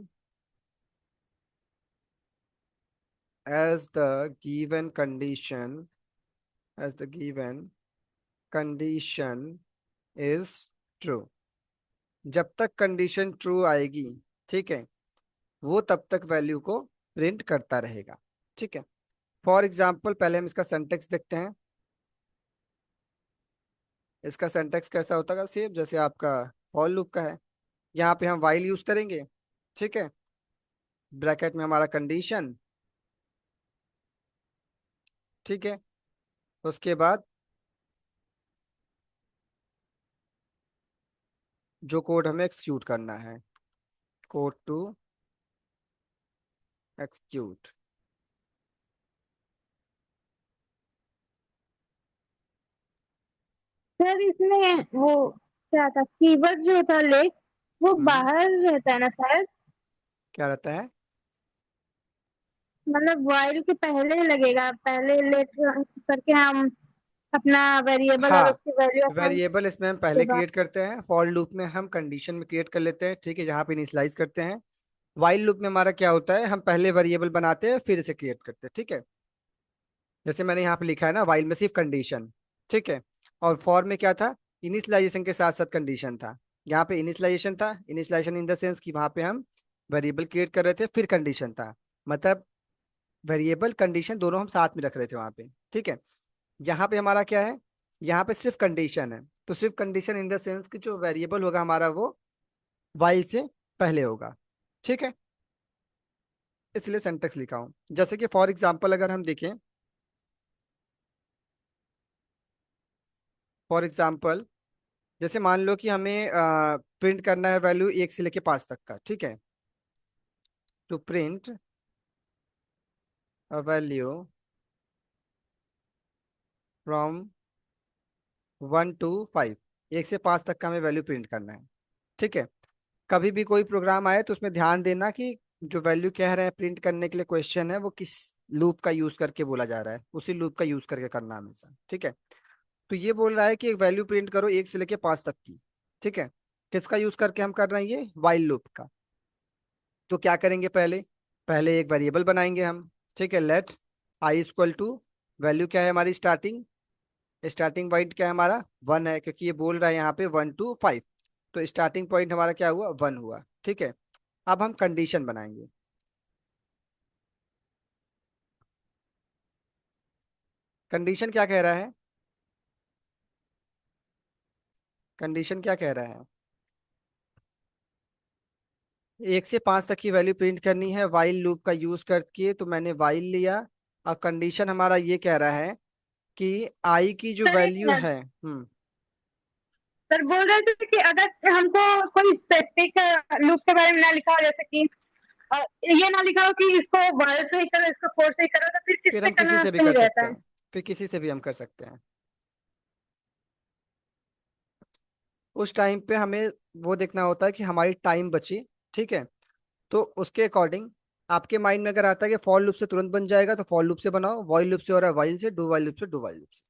Speaker 1: as the given condition, as the given condition is true। जब तक कंडीशन ट्रू आएगी, ठीक है, वो तब तक वैल्यू को प्रिंट करता रहेगा। ठीक है, फॉर एग्जाम्पल पहले हम इसका सिंटेक्स देखते हैं। इसका सिंटेक्स कैसा होता है, सेम जैसे आपका फॉर लूप का है। यहाँ पे हम वाइल यूज करेंगे, ठीक है, ब्रैकेट में हमारा कंडीशन, ठीक है, उसके बाद जो कोड हमें एक्सिक्यूट करना है, कोड टू एक्सिक्यूट।
Speaker 2: सर इसमें वो क्या था, कीवर्ड जो था लेट, वो
Speaker 1: हम्म,
Speaker 2: बाहर रहता है ना शायद,
Speaker 1: क्या रहता है?
Speaker 2: मतलब वाइल के पहले लगेगा, पहले लेट करके हम अपना वेरिएबल और
Speaker 1: हाँ,
Speaker 2: उसकी वैल्यू असाइन
Speaker 1: वेरिएबल इसमें हम
Speaker 2: के
Speaker 1: पहले
Speaker 2: बाद।
Speaker 1: क्रिएट करते हैं, फॉर लूप में हम कंडीशन में क्रिएट कर लेते हैं, ठीक है, जहाँ पे इनिशियलाइज करते हैं। वाइल लूप में हमारा क्या होता है, हम पहले वेरिएबल बनाते हैं फिर इसे क्रिएट करते हैं। ठीक है, जैसे मैंने यहाँ पे लिखा है ना, वाइल में सिर्फ कंडीशन, ठीक है, और फॉर में क्या था, इनिशियलाइजेशन के साथ साथ कंडीशन था। यहाँ पे इनिशियलाइजेशन था, इनिशियलाइजेशन इन द सेंस कि वहाँ पे हम वेरिएबल क्रिएट कर रहे थे, फिर कंडीशन था, मतलब वेरिएबल कंडीशन दोनों हम साथ में रख रहे थे वहाँ पे। ठीक है, यहाँ पे हमारा क्या है, यहाँ पे सिर्फ कंडीशन है, तो सिर्फ कंडीशन इन द सेंस कि जो वेरिएबल होगा हमारा वो वाइल से पहले होगा। ठीक है, इसलिए सिंटेक्स लिखा हूं। जैसे कि फॉर एग्जांपल अगर हम देखें, फॉर एग्जांपल जैसे मान लो कि हमें प्रिंट करना है वैल्यू 1 से लेके 5 तक का, ठीक है, to print a value from 1 to 5, 1 से 5 तक का हमें वैल्यू प्रिंट करना है। ठीक है, कभी भी कोई प्रोग्राम आए तो उसमें ध्यान देना कि जो वैल्यू कह रहे हैं प्रिंट करने के लिए क्वेश्चन है, वो किस लूप का यूज करके बोला जा रहा है, उसी लूप का यूज करके करना हमेशा। ठीक है, तो ये बोल रहा है कि एक वैल्यू प्रिंट करो 1 से लेके 5 तक की। ठीक है, किसका यूज करके हम कर रहे हैं, ये वाइल लूप का। तो क्या करेंगे, पहले पहले एक वेरिएबल बनाएंगे हम, ठीक है, let I equal to, value क्या है हमारी स्टार्टिंग, स्टार्टिंग पॉइंट क्या है हमारा 1 है, क्योंकि ये बोल रहा है यहाँ पे 1 to 5, तो स्टार्टिंग पॉइंट हमारा क्या हुआ, 1 हुआ। ठीक है, अब हम कंडीशन बनाएंगे। कंडीशन क्या कह रहा है, कंडीशन क्या कह रहा है, 1 से 5 तक की वैल्यू प्रिंट करनी है वाइल लूप का यूज करके, तो मैंने वाइल लिया। अब कंडीशन हमारा ये कह रहा है कि आई की जो
Speaker 2: सर एक
Speaker 1: वैल्यू
Speaker 2: मिनट,
Speaker 1: है,
Speaker 2: सर बोल रहे थे कि अगर हमको कोई स्पेसिफिक लूप के बारे में ना लिखा हो, जैसे कि अ, ये ना लिखा हो कि इसको वाइल से ही करो, इसको फोर से ही करो, तो फिर
Speaker 1: फिर
Speaker 2: किससे
Speaker 1: हम किसी
Speaker 2: करना
Speaker 1: से भी
Speaker 2: सही
Speaker 1: कर सकते
Speaker 2: रहता है?
Speaker 1: हैं, फिर किसी से भी हम कर सकते हैं। उस टाइम पे हमें वो देखना होता है कि हमारी टाइम बची। ठीक है, तो उसके अकॉर्डिंग आपके माइंड में अगर आता है कि फॉर लूप से तुरंत बन जाएगा तो फॉर लूप से बनाओ, वाइल लूप से हो रहा है वाइल से, डू वाइल लूप से डू वाइल लूप से।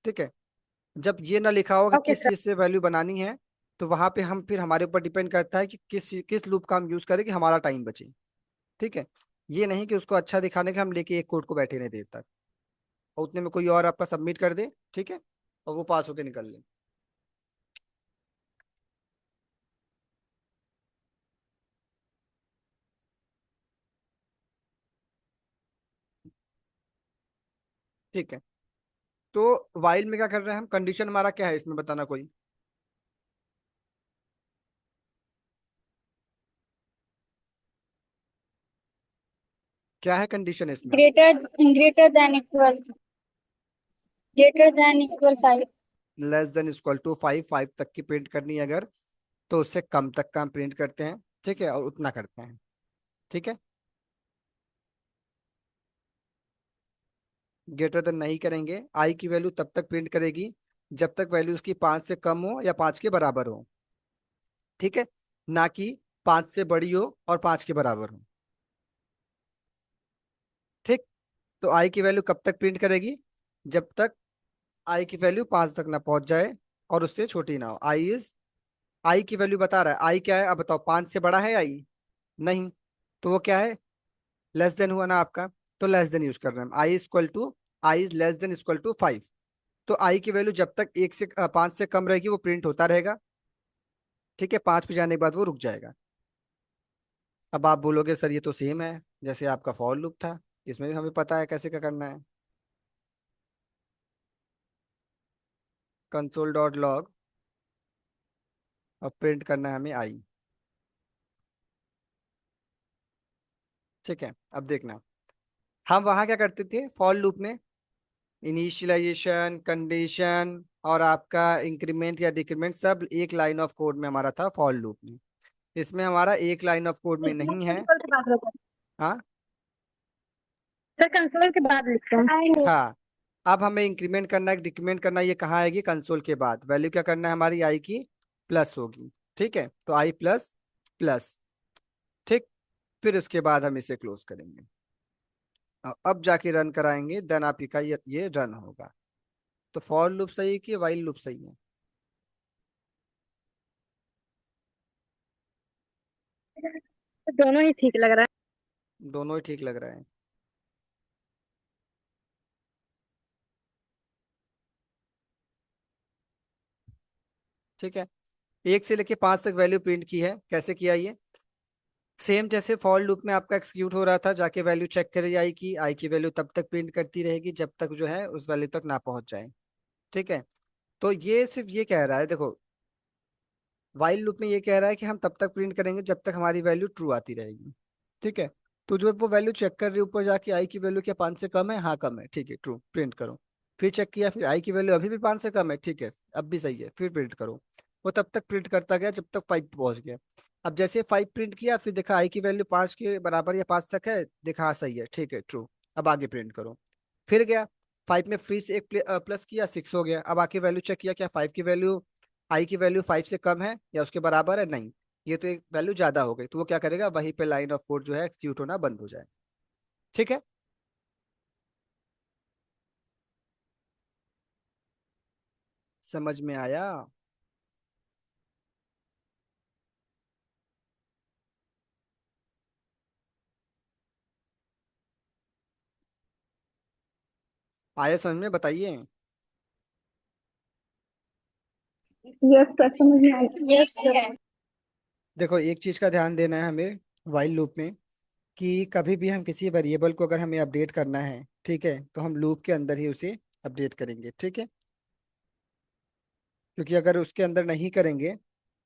Speaker 1: ठीक है, जब ये ना लिखा होगा कि
Speaker 2: ओके
Speaker 1: किस
Speaker 2: सर।
Speaker 1: चीज से वैल्यू बनानी है, तो वहां पे हम फिर हमारे ऊपर डिपेंड करता है कि किस लूप का हम यूज करें कि हमारा टाइम बचे। ठीक है, ये नहीं कि उसको अच्छा दिखाने के लिए हम लेके एक कोड को बैठे नहीं देर तक, और उतने में कोई और आपका सबमिट कर दे, ठीक है, और वो पास होके निकल ले। ठीक है, तो वाइल में क्या कर रहे हैं हम, कंडीशन हमारा क्या है इसमें बताना कोई, क्या है कंडीशन इसमें?
Speaker 2: Greater than equal, greater than equal 5।
Speaker 1: Less than equal to 5, 5 तक की प्रिंट करनी है अगर, तो उससे कम तक का हम प्रिंट करते हैं। ठीक है, और उतना करते हैं। ठीक है, ग्रेटर देन नहीं करेंगे, आई की वैल्यू तब तक प्रिंट करेगी जब तक वैल्यू उसकी 5 से कम हो या 5 के बराबर हो। ठीक है, ना कि 5 से बड़ी हो और 5 के बराबर हो। ठीक, तो आई की वैल्यू कब तक प्रिंट करेगी, जब तक आई की वैल्यू 5 तक ना पहुंच जाए और उससे छोटी ना हो। आई की वैल्यू बता रहा है, आई क्या है, अब बताओ 5 से बड़ा है आई, नहीं, तो वो क्या है, लेस देन हुआ ना आपका। तो लेस देन यूज कर रहे हैं हम, I is less than equal to 5। तो आई की वैल्यू जब तक 5 से कम रहेगी वो प्रिंट होता रहेगा। ठीक है, 5 पे जाने के बाद वो रुक जाएगा। अब आप बोलोगे सर ये तो सेम है जैसे आपका फॉर लूप था, इसमें भी हमें पता है कैसे क्या करना है। कंसोल डॉट लॉग और प्रिंट करना है हमें आई। ठीक है, अब देखना, हम वहां क्या करते थे फॉर लूप में, इनिशियलाइजेशन, कंडीशन और आपका इंक्रीमेंट या डिक्रीमेंट सब एक लाइन ऑफ कोड में हमारा था फॉर लूप में। इसमें हमारा एक लाइन ऑफ कोड में
Speaker 2: इसमें
Speaker 1: नहीं है।
Speaker 2: कंसोल के बाद होता है
Speaker 1: हाँ।
Speaker 2: सर, कंसोल के बाद लिखते हैं।
Speaker 1: हाँ, अब हमें इंक्रीमेंट करना है डिक्रीमेंट करना है, ये कहाँ आएगी, कंसोल के बाद। वैल्यू क्या करना है हमारी आई की, प्लस होगी। ठीक है, तो आई प्लस प्लस। ठीक, फिर उसके बाद हम इसे क्लोज करेंगे। अब जाके रन कराएंगे, देन आपका ये रन होगा। तो फॉर लूप सही है कि वाइल लूप सही है?
Speaker 2: तो दोनों ही ठीक लग रहा है।
Speaker 1: दोनों ही ठीक लग रहा है। ठीक है, 1 से लेके 5 तक वैल्यू प्रिंट की है, कैसे किया ये, सेम जैसे फॉर लूप में आपका एक्सिक्यूट हो रहा था, जाके वैल्यू चेक करी आई की वैल्यू तब तक प्रिंट करती रहेगी जब तक जो है उस वैल्यू तक ना पहुंच जाए। ठीक है, तो ये सिर्फ ये कह रहा है, देखो वाइल लूप में ये कह रहा है कि हम तब तक प्रिंट करेंगे जब तक हमारी वैल्यू ट्रू आती रहेगी। ठीक है, तो जो वो वैल्यू चेक कर रही है ऊपर जाके, आई की वैल्यू क्या 5 से कम है, हाँ कम है, ठीक है ट्रू, प्रिंट करो। फिर चेक किया, फिर आई की वैल्यू अभी भी 5 से कम है, ठीक है अब भी सही है, फिर प्रिंट करो। वो तब तक प्रिंट करता गया जब तक 5 पहुंच गया। अब जैसे 5 प्रिंट किया, फिर देखा आई की वैल्यू 5 के बराबर या 5 तक है, देखा हाँ सही है, ठीक है ट्रू, अब आगे प्रिंट करो। फिर गया 5 में फ्री से एक प्लस किया, 6 हो गया, अब आके वैल्यू चेक किया, क्या 5 की वैल्यू, आई की वैल्यू 5 से कम है या उसके बराबर है, नहीं, ये तो एक वैल्यू ज्यादा हो गई, तो वो क्या करेगा, वहीं पे लाइन ऑफ कोड जो है एक्सिक्यूट होना बंद हो जाए। ठीक है, समझ में आया? आया समझ में, बताइए।
Speaker 2: यस सर, समझ में आया। Yes sir.
Speaker 1: देखो एक चीज का ध्यान देना है हमें वाइल लूप में, कि कभी भी हम किसी वेरिएबल को अगर हमें अपडेट करना है, ठीक है, तो हम लूप के अंदर ही उसे अपडेट करेंगे। ठीक है, क्योंकि अगर उसके अंदर नहीं करेंगे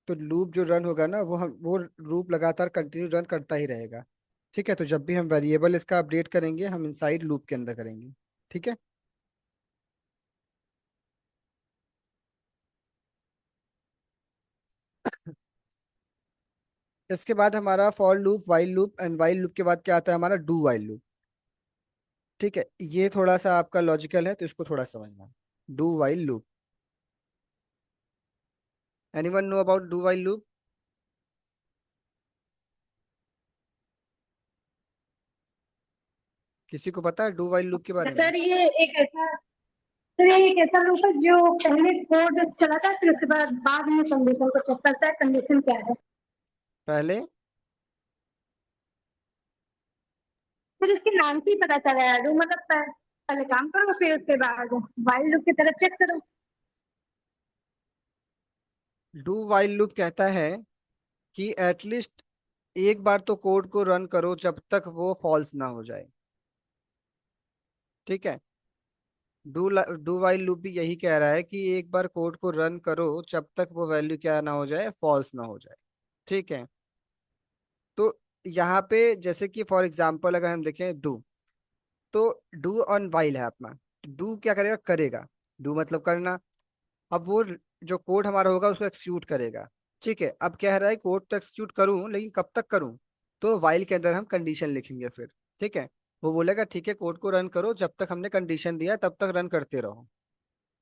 Speaker 1: तो लूप जो रन होगा ना, वो लूप लगातार कंटिन्यू रन करता ही रहेगा। ठीक है, तो जब भी हम वेरिएबल इसका अपडेट करेंगे हम इनसाइड लूप के अंदर करेंगे। ठीक है, इसके बाद हमारा for loop, while loop, and while loop के बाद क्या आता है हमारा, डू वाइल लूप। ठीक है, ये थोड़ा सा आपका लॉजिकल है तो इसको थोड़ा समझना। Do while loop, anyone know about do while loop? किसी को पता है डू वाइल लूप के बारे में?
Speaker 2: सर ये एक ऐसा सर ये एक ऐसा लूप है जो पहले कोड चलाता है, फिर उसके बाद में कंडीशन को चेक करता है, कंडीशन क्या है।
Speaker 1: पहले
Speaker 2: फिर इसके नाम से ही पता चला है, डू मतलब पहले काम करो, फिर उसके बाद वाइल लूप की तरफ चेक करो।
Speaker 1: डू वाइल लूप कहता है कि एटलीस्ट एक बार तो कोड को रन करो जब तक वो फॉल्स ना हो जाए। ठीक है, डू वाइल लूप भी यही कह रहा है कि एक बार कोड को रन करो जब तक वो वैल्यू क्या ना हो जाए, फॉल्स ना हो जाए। ठीक है, तो यहाँ पे जैसे कि फॉर एग्जांपल अगर हम देखें डू, तो डू ऑन वाइल है अपना, डू क्या करेगा, करेगा, डू मतलब करना। अब वो जो कोड हमारा होगा उसको एक्सिक्यूट करेगा। ठीक है, अब कह रहा है कोड तो एक्सिक्यूट करूं लेकिन कब तक करूं, तो वाइल के अंदर हम कंडीशन लिखेंगे फिर। ठीक है, वो बोलेगा ठीक है कोड को रन करो, जब तक हमने कंडीशन दिया तब तक रन करते रहो।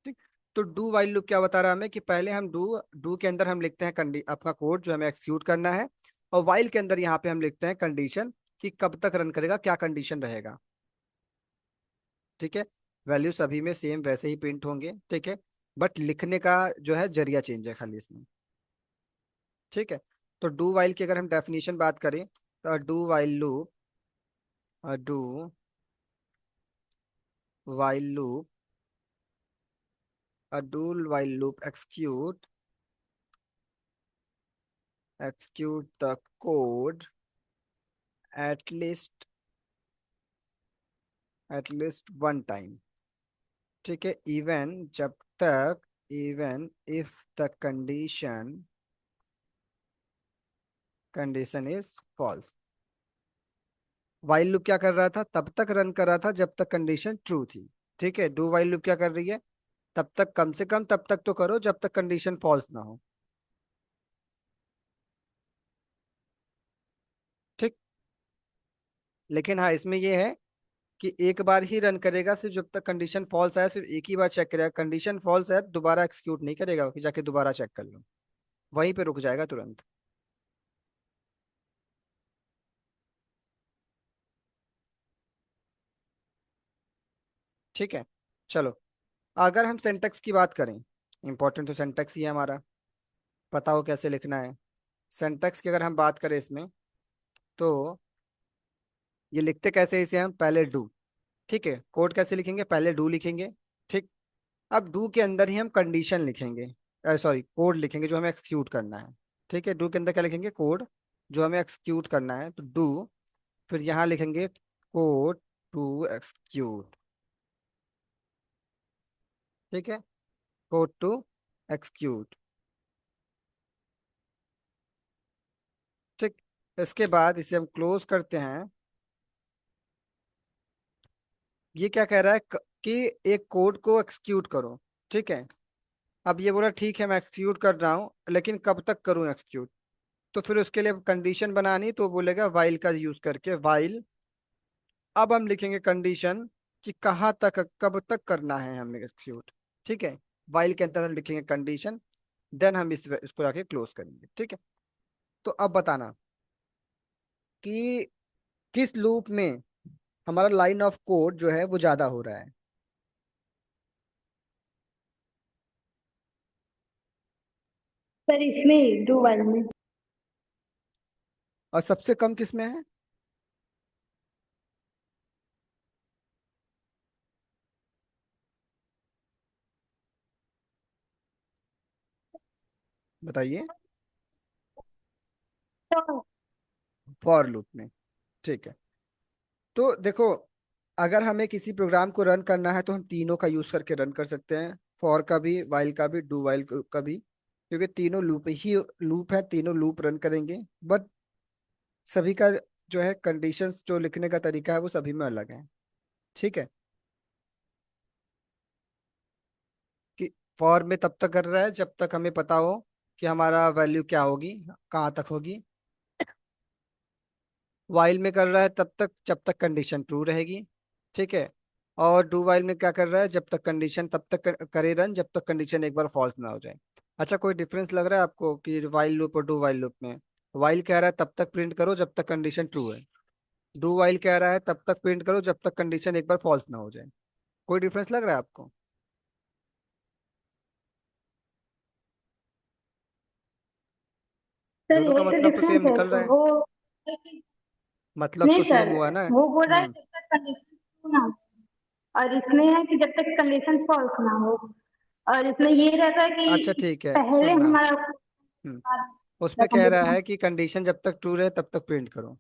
Speaker 1: ठीक, तो डू वाइल लूप क्या बता रहा है हमें, कि पहले हम डू डू के अंदर हम लिखते हैं अपना कोड जो हमें एक्सिक्यूट करना है, और वाइल के अंदर यहाँ पे हम लिखते हैं कंडीशन, कि कब तक रन करेगा, क्या कंडीशन रहेगा। ठीक है, वैल्यू सभी में सेम वैसे ही प्रिंट होंगे। ठीक है, बट लिखने का जो है जरिया चेंज है खाली इसमें। ठीक है, तो डू वाइल की अगर हम डेफिनेशन बात करें, तो do while loop, do while loop, a do while loop execute the code at least one time, ठीक है, even if the condition is false. While loop क्या कर रहा था, तब तक रन कर रहा था जब तक कंडीशन ट्रू थी। ठीक है, डू वाइल लूप क्या कर रही है, तब तक, कम से कम तब तक तो करो जब तक कंडीशन फॉल्स ना हो। ठीक। लेकिन हाँ, इसमें ये है कि एक बार ही रन करेगा, सिर्फ जब तक कंडीशन फॉल्स आया, सिर्फ एक ही बार चेक करेगा। कंडीशन फॉल्स है दोबारा एक्सिक्यूट नहीं करेगा कि जाके दोबारा चेक कर लो, वहीं पे रुक जाएगा तुरंत। ठीक है, चलो, अगर हम सिंटेक्स की बात करें, इंपॉर्टेंट तो सिंटेक्स ही है हमारा, पता हो कैसे लिखना है। सिंटेक्स की अगर हम बात करें इसमें, तो ये लिखते कैसे हैं, इसे हम पहले डू, ठीक है, कोड कैसे लिखेंगे, पहले डू लिखेंगे। ठीक। अब डू के अंदर ही हम कंडीशन लिखेंगे, सॉरी कोड लिखेंगे जो हमें एक्सिक्यूट करना है। ठीक है, डू के अंदर क्या लिखेंगे, कोड जो हमें एक्सिक्यूट करना है, तो डू, फिर यहाँ लिखेंगे कोड टू एक्सिक्यूट। ठीक है, कोड टू एक्सिक्यूट। ठीक। इसके बाद इसे हम क्लोज करते हैं। ये क्या कह रहा है कि एक कोड को एक्सिक्यूट करो। ठीक है, अब ये बोला ठीक है मैं एक्सिक्यूट कर रहा हूँ, लेकिन कब तक करूँ एक्सिक्यूट, तो फिर उसके लिए कंडीशन बनानी, तो बोलेगा वाइल का यूज करके वाइल। अब हम लिखेंगे कंडीशन कि कहाँ तक, कब तक करना है हमें एक्सिक्यूट। ठीक है, वाइल के अंदर हम लिखेंगे कंडीशन, देन हम इसको जाके क्लोज करेंगे। ठीक है, तो अब बताना कि किस लूप में हमारा लाइन ऑफ कोड जो है वो ज्यादा हो रहा है,
Speaker 2: सर इसमें डू वाइल में।
Speaker 1: और सबसे कम किस में है, बताइए।
Speaker 2: तो
Speaker 1: फॉर लूप में। ठीक है, तो देखो, अगर हमें किसी प्रोग्राम को रन करना है तो हम तीनों का यूज करके रन कर सकते हैं, फॉर का भी, वाइल का भी, डू वाइल का भी, क्योंकि तीनों लूप है, तीनों लूप रन करेंगे। बट सभी का जो है कंडीशंस जो लिखने का तरीका है वो सभी में अलग है। ठीक है, कि फॉर में तब तक कर रहा है जब तक हमें पता हो कि हमारा वैल्यू क्या होगी, कहाँ तक होगी। वाइल में कर रहा है तब तक जब तक कंडीशन ट्रू रहेगी। ठीक है, और डू वाइल में क्या कर रहा है, जब तक कंडीशन, तब तक करे रन जब तक कंडीशन एक बार फॉल्स ना हो जाए। अच्छा, कोई डिफरेंस लग रहा है आपको कि वाइल लूप और डू वाइल लूप में? वाइल कह रहा है तब तक प्रिंट करो जब तक कंडीशन ट्रू है, डू वाइल कह रहा है तब तक प्रिंट करो जब तक कंडीशन एक बार फॉल्स ना हो जाए। कोई डिफरेंस लग रहा है आपको?
Speaker 2: सर
Speaker 1: दोनों का
Speaker 2: यही तो
Speaker 1: मतलब तो
Speaker 2: डिफरेंस
Speaker 1: सेम
Speaker 2: है
Speaker 1: निकल रहा है,
Speaker 2: वो।
Speaker 1: मतलब
Speaker 2: नहीं
Speaker 1: तो
Speaker 2: सर,
Speaker 1: सेम हुआ ना।
Speaker 2: वो बोल रहा है जब तक कंडीशन ना हो, और इसमें है कि जब तक कंडीशन फॉल्स ना हो। और इसमें ये रहता है
Speaker 1: अच्छा
Speaker 2: कि
Speaker 1: ठीक है,
Speaker 2: पहले
Speaker 1: सुनना।
Speaker 2: हमारा
Speaker 1: हम्म, उसमें कह रहा
Speaker 2: कंडीशन।
Speaker 1: है कि कंडीशन जब तक ट्रू रहे तब तक प्रिंट करो।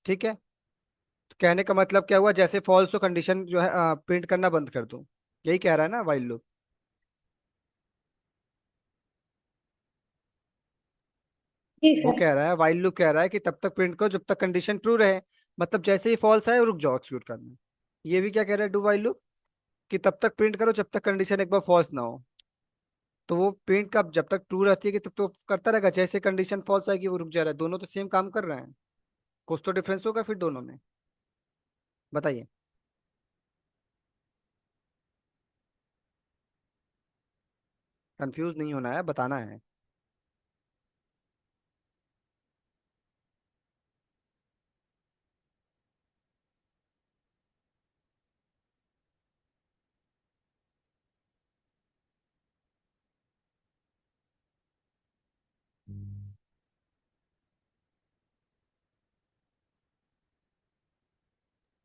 Speaker 1: ठीक है, तो कहने का मतलब क्या हुआ, जैसे फॉल्स हो कंडीशन जो है प्रिंट करना बंद कर दो, यही कह रहा है ना वाइल लूप।
Speaker 2: जी
Speaker 1: वो
Speaker 2: सर।
Speaker 1: कह रहा है, वाइल लूप कह रहा है कि तब तक प्रिंट करो जब तक कंडीशन ट्रू रहे, मतलब जैसे ही फॉल्स आए रुक जाओ एक्सिक्यूट करना। ये भी क्या कह रहा है डू वाइल लूप, कि तब तक प्रिंट करो जब तक कंडीशन एक बार फॉल्स ना हो। तो वो प्रिंट का जब तक ट्रू रहती है कि तब तो करता रहेगा, जैसे कंडीशन फॉल्स आएगी वो रुक जा रहा है। दोनों तो सेम काम कर रहे हैं, कुछ तो डिफरेंस होगा फिर दोनों में, बताइए। कंफ्यूज नहीं होना है, बताना है।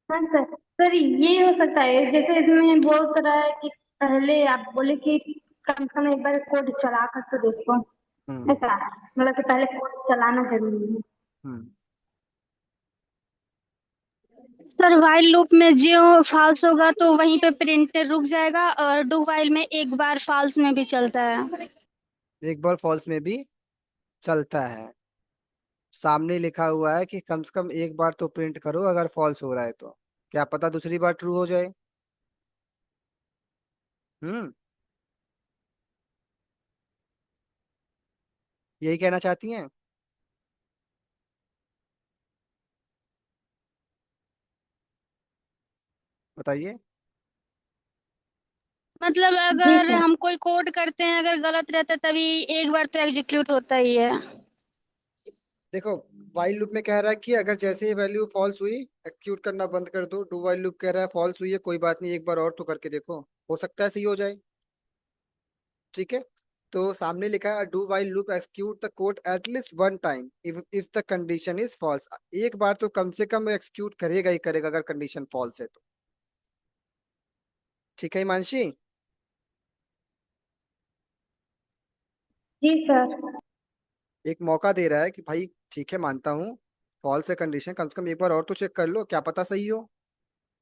Speaker 2: हाँ सर। सर ये हो सकता है, जैसे इसमें बोल रहा है कि पहले आप बोले कि कम से कम एक बार कोड चला कर तो देखो।
Speaker 1: हम्म।
Speaker 2: ऐसा मतलब कि पहले कोड चलाना जरूरी है।
Speaker 1: हम्म।
Speaker 2: सर व्हाइल लूप में जो फॉल्स होगा तो वहीं पे प्रिंटर रुक जाएगा, और डू व्हाइल में एक बार फॉल्स में भी चलता है।
Speaker 1: एक बार फॉल्स में भी चलता है। सामने लिखा हुआ है कि कम से कम एक बार तो प्रिंट करो, अगर फॉल्स हो रहा है तो क्या पता दूसरी बार ट्रू हो जाए। हम्म। यही कहना चाहती हैं? बताइए।
Speaker 2: मतलब
Speaker 3: जी
Speaker 2: अगर
Speaker 3: सर।
Speaker 2: हम कोई कोड करते हैं, अगर गलत रहता है तभी एक बार तो एग्जीक्यूट होता ही है।
Speaker 1: देखो, वाइल लूप में कह रहा है कि अगर जैसे ही वैल्यू फॉल्स हुई एक्यूट करना बंद कर दो। डू वाइल लूप कह रहा है फॉल्स हुई है, कोई बात नहीं, एक बार और तो करके देखो, हो सकता है सही हो जाए। ठीक है। तो सामने लिखा है do while loop execute the code at least one time if the condition is false. एक बार तो कम से कम एक्सक्यूट करेगा ही करेगा अगर कंडीशन फॉल्स है तो। ठीक है हिमांशी।
Speaker 3: जी सर।
Speaker 1: एक मौका दे रहा है कि भाई ठीक है मानता हूँ, फॉल्स है कंडीशन, कम से कम एक बार और तो चेक कर लो, क्या पता सही हो,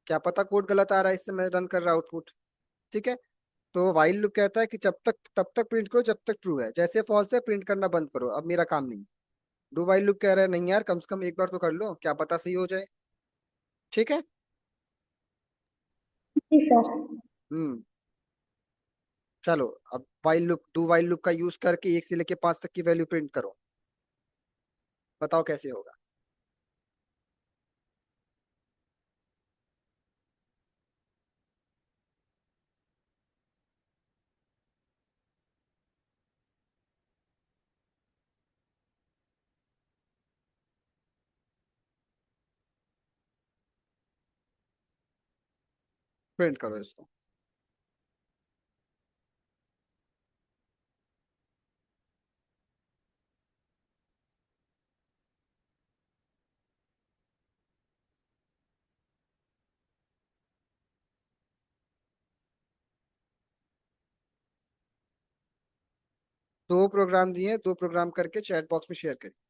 Speaker 1: क्या पता कोड गलत आ रहा है इससे मैं रन कर रहा आउटपुट। ठीक है। तो वाइल लूप कहता है कि जब तक तब तक प्रिंट करो जब तक ट्रू है, जैसे फॉल्स है प्रिंट करना बंद करो, अब मेरा काम नहीं। डू वाइल लूप कह रहा है नहीं यार, कम से कम एक बार तो कर लो, क्या पता सही हो जाए। ठीक है।
Speaker 3: जी सर।
Speaker 1: हम्म। चलो अब while loop, do while loop का यूज करके 1 से लेके 5 तक की वैल्यू प्रिंट करो। बताओ कैसे होगा। प्रिंट करो इसको। दो प्रोग्राम दिए, दो प्रोग्राम करके चैट बॉक्स में शेयर करिए।